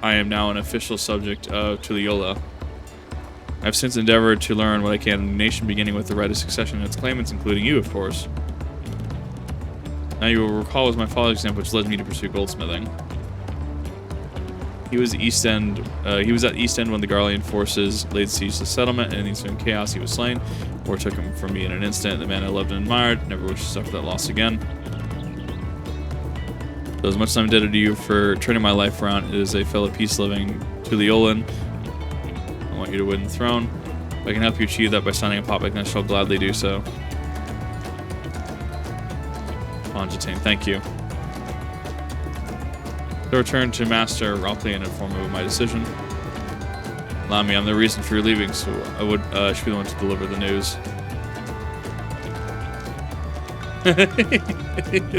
I am now an official subject of Tuliyola. I've since endeavored to learn what I can in the nation, beginning with the right of succession and its claimants, including you, of course. Now you will recall was my father's example, which led me to pursue goldsmithing. He was at East End when the Garlean forces laid siege to the settlement, and in the ensuing chaos he was slain. War took him from me in an instant. The man I loved and admired, never wished to suffer that loss again. So as much as I'm indebted to you for turning my life around, it is a fellow peace-loving Tuliolan. I want you to win the throne. If I can help you achieve that by signing a pot pact, I shall gladly do so. Fonjatine, thank you. To return to Master Ropley and inform him of my decision. Allow me, I'm the reason for your leaving, so I should be the one to deliver the news.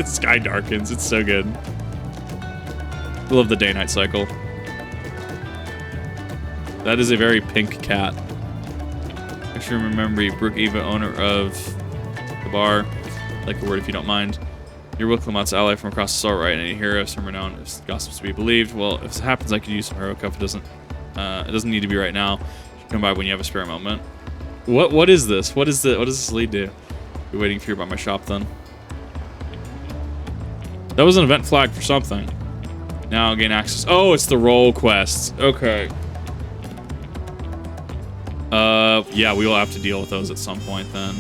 Sky darkens, it's so good. I love the day-night cycle. That is a very pink cat. I should remember you, Brooke Eva, owner of the bar. Like a word if you don't mind. You're Wilclamot's ally from across the salt, right? And a hero, some renown, if gossips to be believed. Well, if it happens, I could use some heroic help. It doesn't need to be right now. You should come by when you have a spare moment. What is this? What does this lead to? Be waiting for you by my shop then. That was an event flag for something. Now I'll gain access. Oh, it's the role quests. Okay. Yeah, we will have to deal with those at some point then.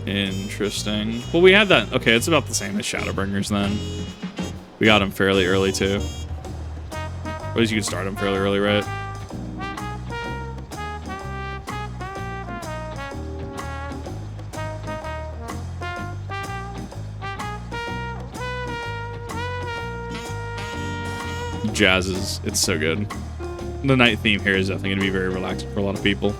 Interesting. Well, we had that. Okay, it's about the same as Shadowbringers then. We got them fairly early too. Or at least you can start them fairly early, right? Jazzes. It's so good. The night theme here is definitely going to be very relaxing for a lot of people.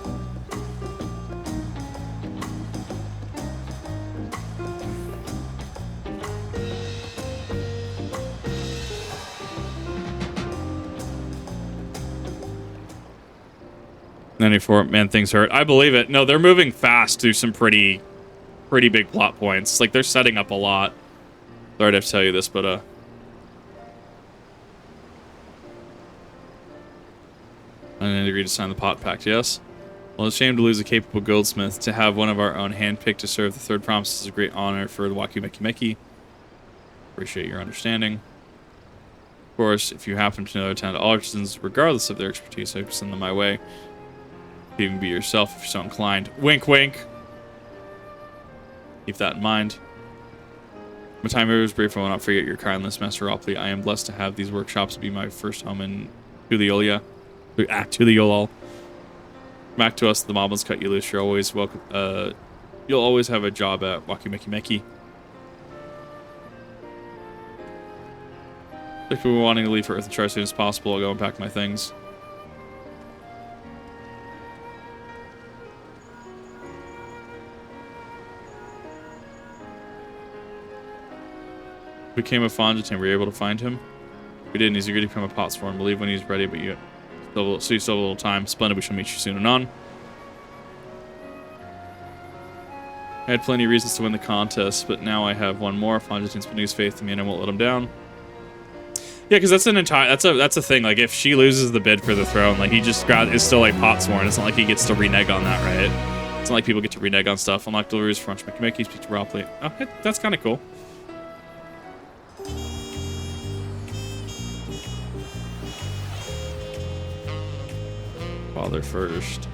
Man, things hurt. I believe it. No, they're moving fast through some pretty big plot points. Like, they're setting up a lot. Sorry to have to tell you this, but, I didn't agree to sign the pot pact, yes? Well, it's a shame to lose a capable goldsmith. To have one of our own handpicked to serve the Third Promise is a great honor for the Wachumeki. Appreciate your understanding. Of course, if you happen to know other talented artisans, regardless of their expertise, I can send them my way. Even be yourself if you're so inclined. Wink, wink. Keep that in mind. My time here was brief. I will not forget your kindness, Master Ropley. I am blessed to have these workshops be my first home in Tuliyola. Tuliyola. Back to us, the Moblins cut you loose. You're always welcome. You'll always have a job at Wachumeki. If we were wanting to leave for Earthenshire as soon as possible, I'll go and pack my things. Became a Fonjatine. Were you able to find him? We didn't. He's agreed to become a potsworn. Believe when he's ready, but you still have a little time. Splendid. We shall meet you soon anon. I had plenty of reasons to win the contest, but now I have one more. Fonjatine's put his faith in me, and I won't let him down. Yeah, because that's a thing. Like, if she loses the bid for the throne, like, he just is still a potsworn. It's not like he gets to renege on that, right? It's not like people get to renege on stuff. Unlock deliveries from Mickey, speak to Ropley. Oh, that's kind of cool. Father first.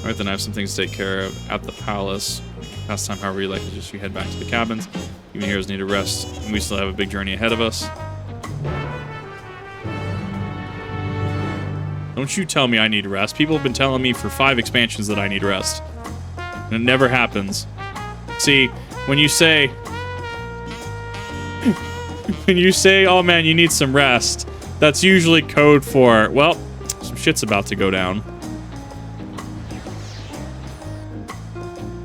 Alright, then I have some things to take care of at the palace. Past time, however you like, just you head back to the cabins. Even heroes need a rest, and we still have a big journey ahead of us. Don't you tell me I need rest. People have been telling me for 5 expansions that I need rest. And it never happens. See, when you say... when you say, oh man, you need some rest, that's usually code for, well, some shit's about to go down.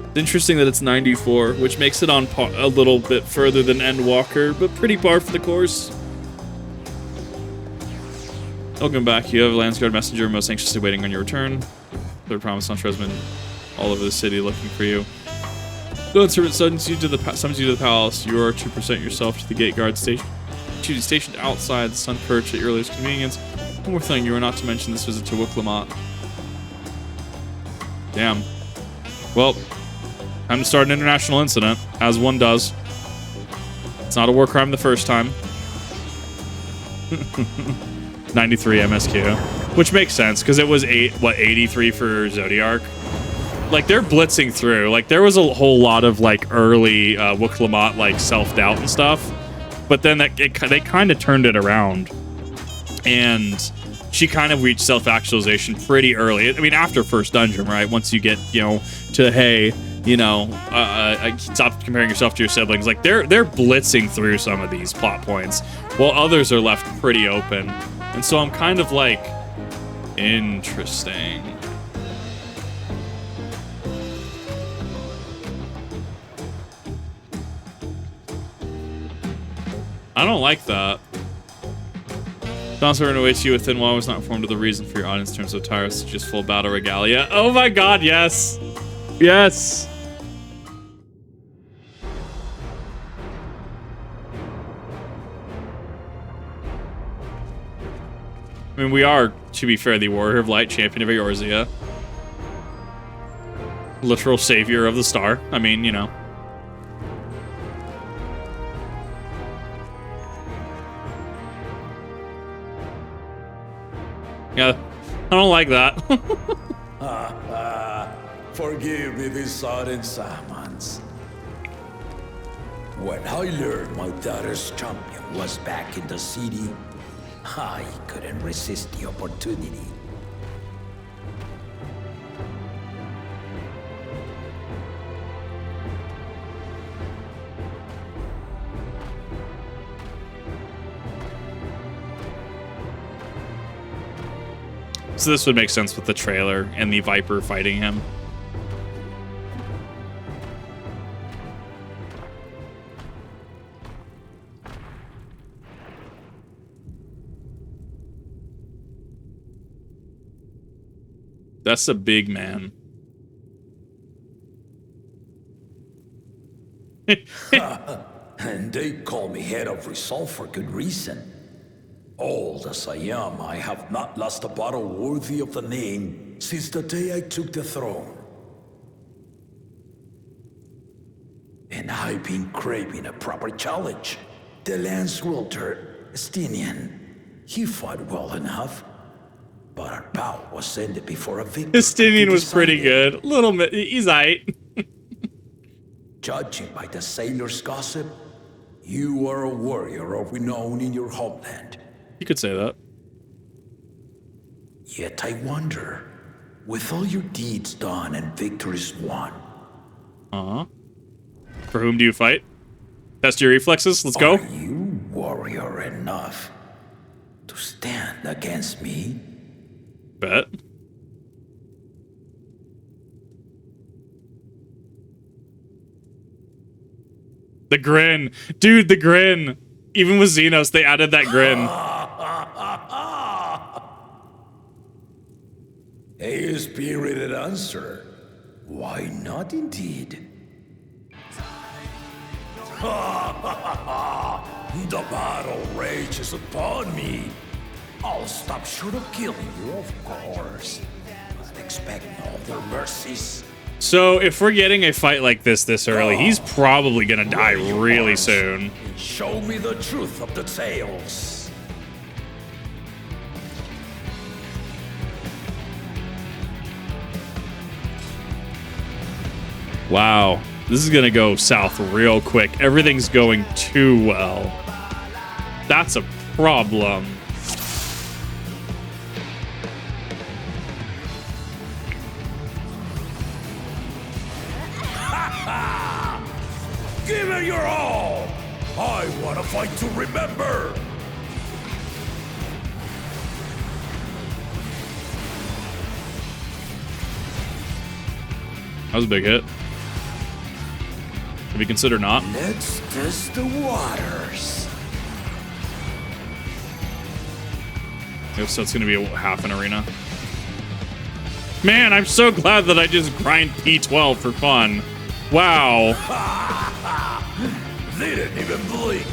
It's interesting that it's 94, which makes it on par a little bit further than Endwalker, but pretty par for the course. Welcome back. You have a Landsguard messenger most anxiously waiting on your return. Their promise on Tresman all over the city looking for you. Dawnservant summons you to the palace. You are to present yourself to the gate guard station. To be stationed outside the sun perch at your earliest convenience. One more thing, you are not to mention this visit to Wuklamot. Damn. Well, time to start an international incident, as one does. It's not a war crime the first time. 93 MSQ, which makes sense because it was 83 for Zodiark. Like they're blitzing through. Like there was a whole lot of like early Wuklamot like self-doubt and stuff, but then they kind of turned it around, and she kind of reached self-actualization pretty early. I mean, after first dungeon, right? Once you get to hey, stop comparing yourself to your siblings. Like they're blitzing through some of these plot points, while others are left pretty open. And so I'm kind of like, interesting. I don't like that. Dawnservant awaits you within while I was not informed of the reason for your audience in terms of Tyrus, just full battle regalia. Oh my god, yes! Yes! I mean, we are, to be fair, the Warrior of Light, Champion of Eorzea. Literal savior of the star. I mean, Yeah, I don't like that. Forgive me these sudden summons. When I learned my daughter's champion was back in the city, I couldn't resist the opportunity. So this would make sense with the trailer and the Viper fighting him. That's a big man. And they call me head of resolve for good reason. Old as I am, I have not lost a battle worthy of the name since the day I took the throne. And I've been craving a proper challenge. The Lance Wielder, Estinian, he fought well enough, but our bout was ended before a victory. Estinian was pretty good. Little bit, he's aight. Judging by the sailors' gossip, you are a warrior of renown in your homeland. You could say that. Yet I wonder, with all your deeds done and victories won. For whom do you fight? Test your reflexes. Let's go. Are you warrior enough to stand against me? Bet. The grin. Dude, the grin. Even with Xenos, they added that grin. A spirited answer. Why not indeed? The battle rages upon me. I'll stop short of killing you, of course. But expect no other mercies. So if we're getting a fight like this early, he's probably gonna die really soon. Show me the truth of the tales. Wow, this is gonna go south real quick. Everything's going too well. That's a problem. Give it your all! I want to fight to remember! That was a big hit. Have you considered not? Let's test the waters. So it's gonna be a half an arena. Man, I'm so glad that I just grind P12 for fun. Wow. They didn't even blink.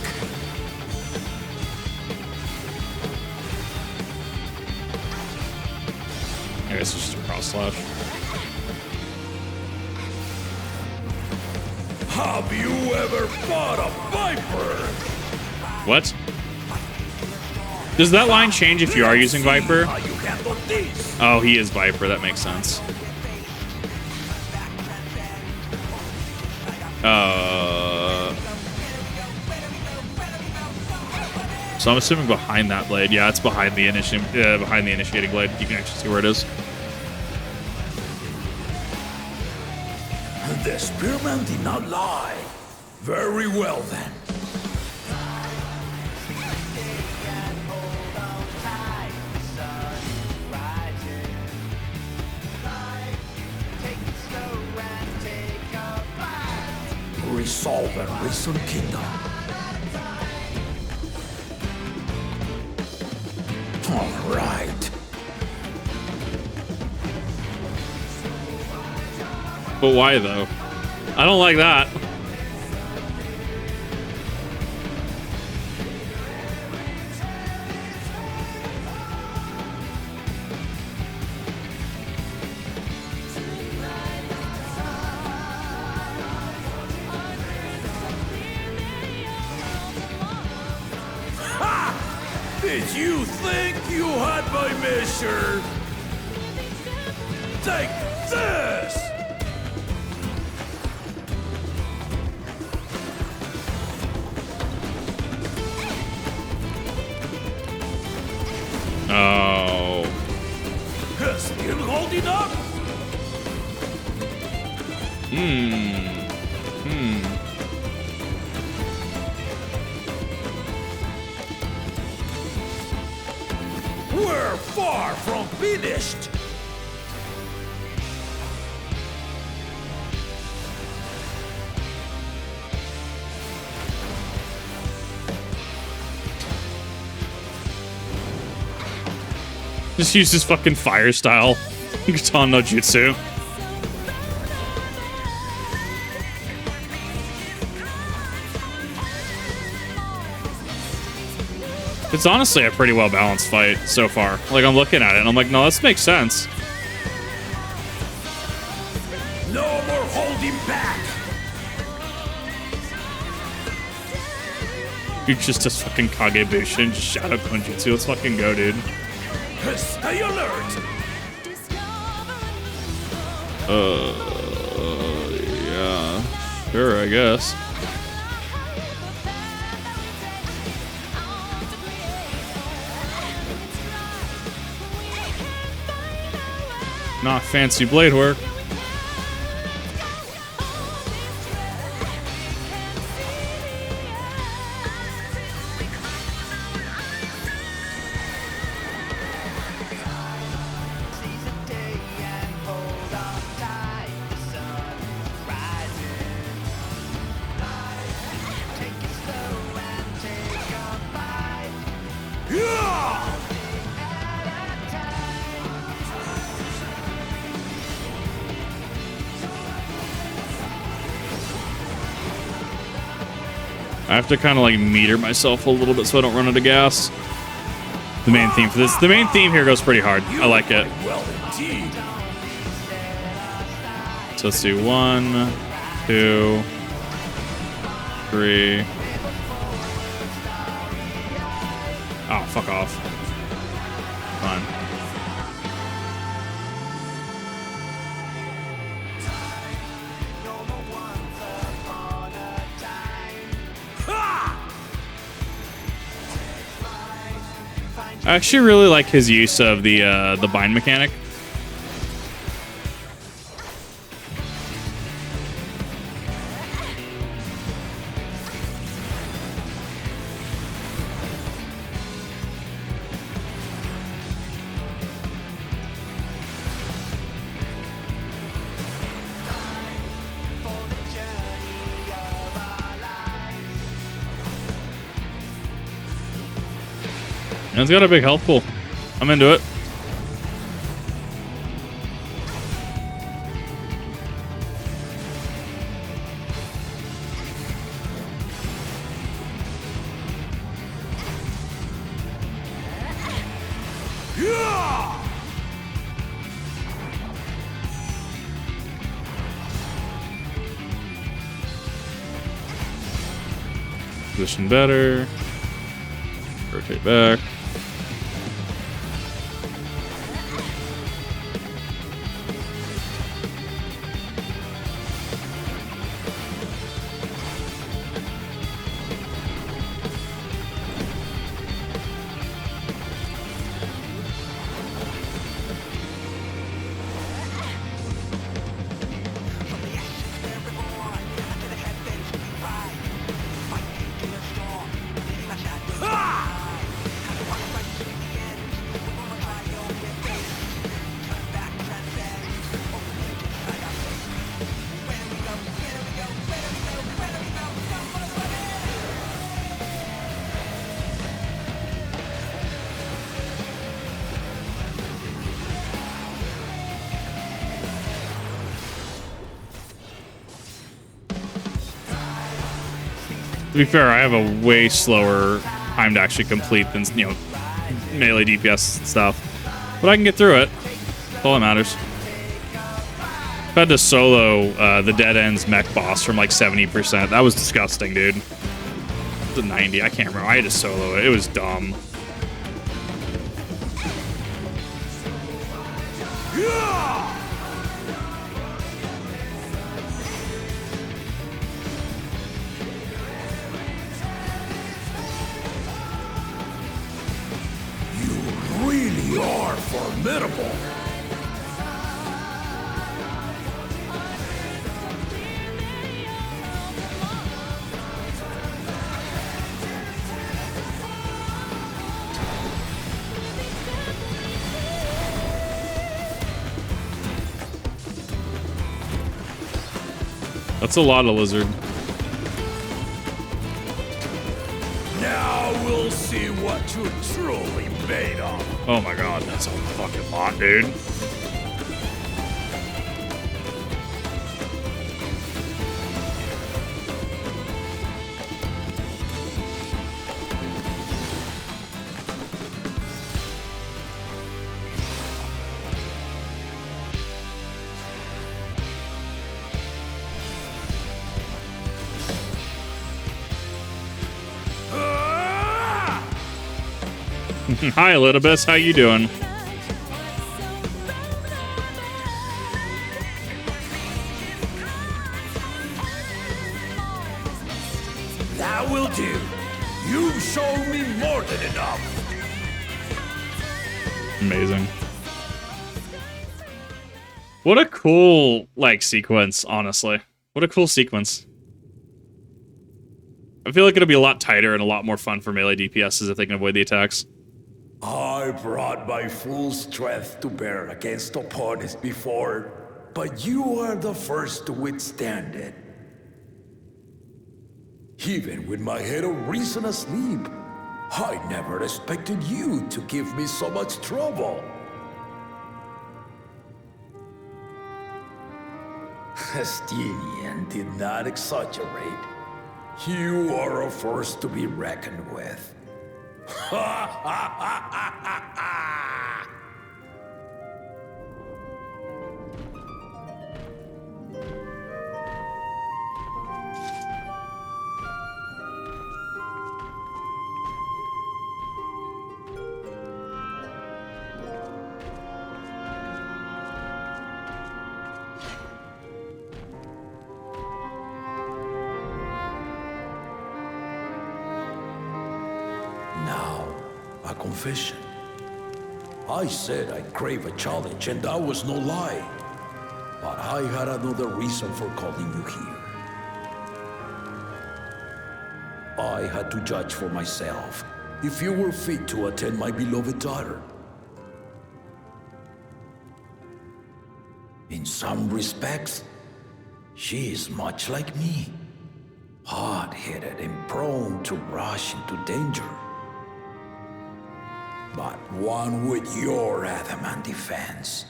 I guess it's just a cross slash. Have you ever fought a viper? What? Does that line change if you are using Viper? Oh, he is Viper. That makes sense. So I'm assuming behind that blade. Yeah, it's behind the initiating blade. You can actually see where it is. The spearman did not lie. Very well then. Resolve and reason kingdom. All right. But why though? I don't like that. Did you think you had my measure? Take this! Oh. Still holding up? We're far from finished. Just use his fucking fire style. Katana no Jutsu. It's honestly a pretty well balanced fight so far. Like, I'm looking at it and I'm like, no, this makes sense. No more holding back. Dude just does fucking Kagebushin and just Shadow Konjutsu. Let's fucking go, dude. Stay alert. Yeah. Sure, I guess. Not fancy blade work. I have to kind of like meter myself a little bit so I don't run out of gas. The main theme for this, the main theme here goes pretty hard. I like it. Well, indeed. So let's do 1, 2, 3. Oh, fuck off. Fine. I actually really like his use of the bind mechanic. And it's got a big health pool. I'm into it. Position better. Rotate back. To be fair, I have a way slower time to actually complete than, you know, melee DPS stuff. But I can get through it. That's all that matters. I had to solo the Dead Ends mech boss from like 70%. That was disgusting, dude. The 90, I can't remember. I had to solo it. It was dumb. You are formidable. That's a lot of lizard. Now we'll see what you're truly made of. Oh my god, that's a fucking lot, dude. Hi, Elidibus. How you doing? That will do. You've shown me more than enough. Amazing. What a cool, like, sequence, honestly. What a cool sequence. I feel like it'll be a lot tighter and a lot more fun for melee DPSs if they can avoid the attacks. I brought my full strength to bear against opponents before, but you are the first to withstand it. Even with my head of reason asleep, I never expected you to give me so much trouble. Estinian did not exaggerate. You are a force to be reckoned with. Ha ha ha ha ha! confession. I said I crave a challenge, and that was no lie. But I had another reason for calling you here. I had to judge for myself if you were fit to attend my beloved daughter. In some respects, she is much like me. Hard-headed and prone to rush into danger. But one with your adamant defense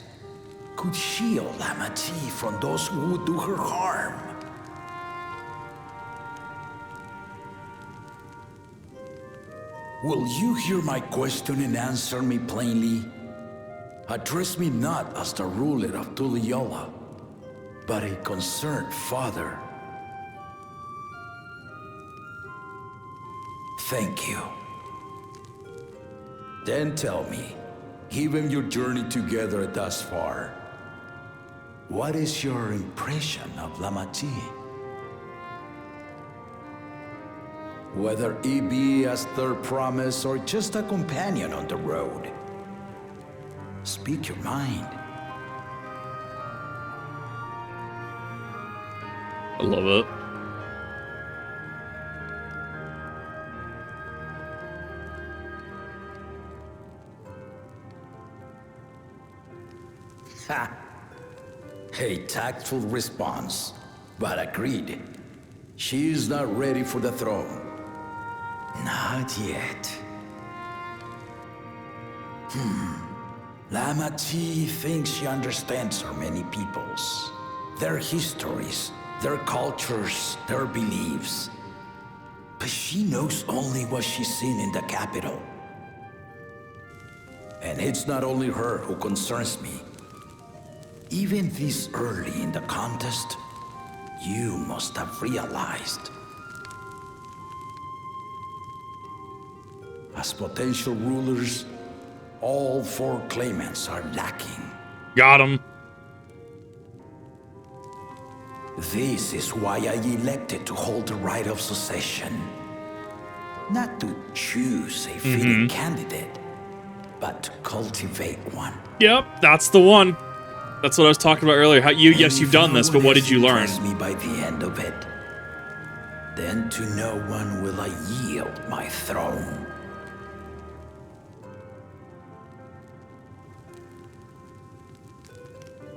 could shield Lamati from those who would do her harm. Will you hear my question and answer me plainly? Address me not as the ruler of Tuliola, but a concerned father. Thank you. Then tell me, given your journey together thus far, what is your impression of Lamati? Whether it be as third promise or just a companion on the road. Speak your mind. I love it. Ha! A tactful response, but agreed. She is not ready for the throne. Not yet. Lamati thinks she understands her many peoples, their histories, their cultures, their beliefs. But she knows only what she's seen in the capital. And it's not only her who concerns me. Even this early in the contest, you must have realized. As potential rulers, all four claimants are lacking. Got him. This is why I elected to hold the right of succession. Not to choose a fitting candidate, but to cultivate one. Yep, that's the one. That's what I was talking about earlier. How yes, you've done this, but what did you learn? Me by the end of it, then to no one will I yield my throne.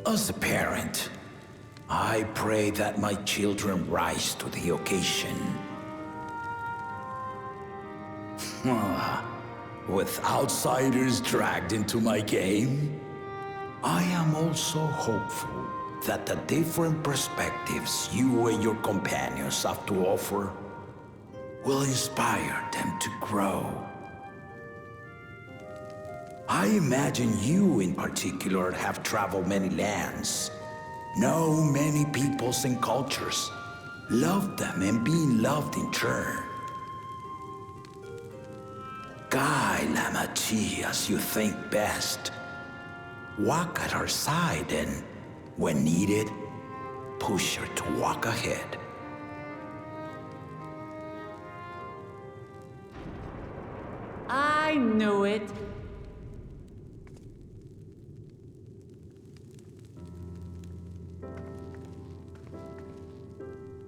As a parent, I pray that my children rise to the occasion. With outsiders dragged into my game, I am also hopeful that the different perspectives you and your companions have to offer will inspire them to grow. I imagine you in particular have traveled many lands, know many peoples and cultures, loved them and been loved in turn. Guide Lamati as you think best. Walk at her side and, when needed, push her to walk ahead. I knew it.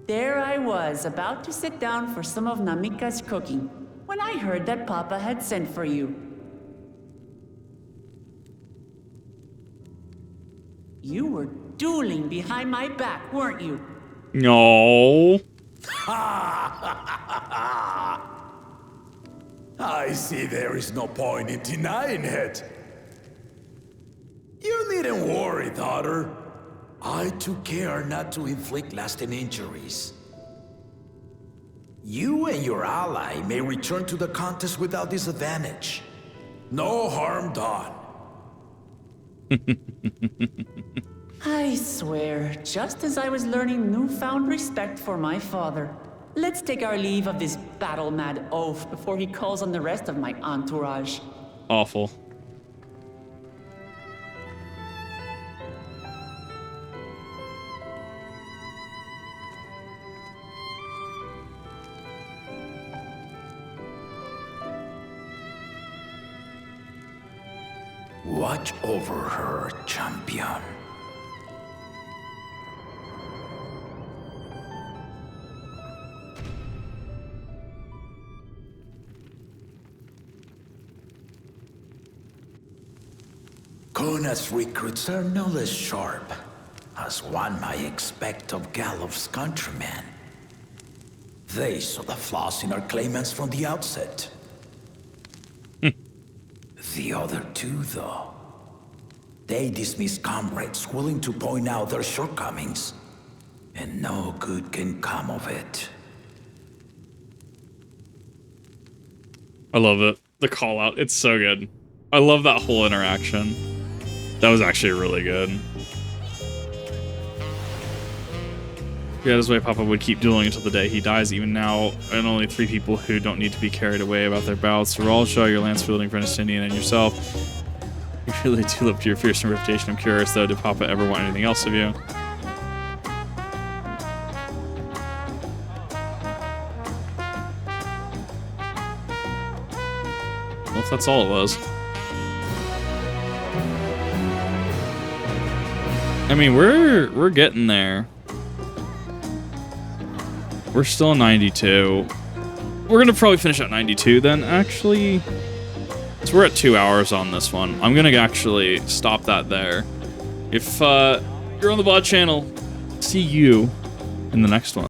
There I was, about to sit down for some of Namika's cooking, when I heard that Papa had sent for you. You were dueling behind my back, weren't you? No. I see there is no point in denying it. You needn't worry, daughter. I took care not to inflict lasting injuries. You and your ally may return to the contest without disadvantage. No harm done. I swear, just as I was learning newfound respect for my father. Let's take our leave of this battle-mad oaf before he calls on the rest of my entourage. Awful. Watch over her, champion. Kona's recruits are no less sharp, as one might expect of Galof's countrymen. They saw the flaws in our claimants from the outset. The other two, though, they dismiss comrades willing to point out their shortcomings, and no good can come of it. I love it. The call out. It's so good. I love that whole interaction. That was actually really good. Yeah, this way Papa would keep dueling until the day he dies. Even now, and only 3 people who don't need to be carried away about their bouts. Ralsha, your lance-wielding friend Estinian, and yourself. You really do live to your fearsome reputation. I'm curious, though, did Papa ever want anything else of you? Well, if that's all it was. I mean, we're getting there. We're still 92. We're gonna probably finish at 92 then, actually. So we're at 2 hours on this one. I'm gonna actually stop that there. If you're on the bot channel, see you in the next one.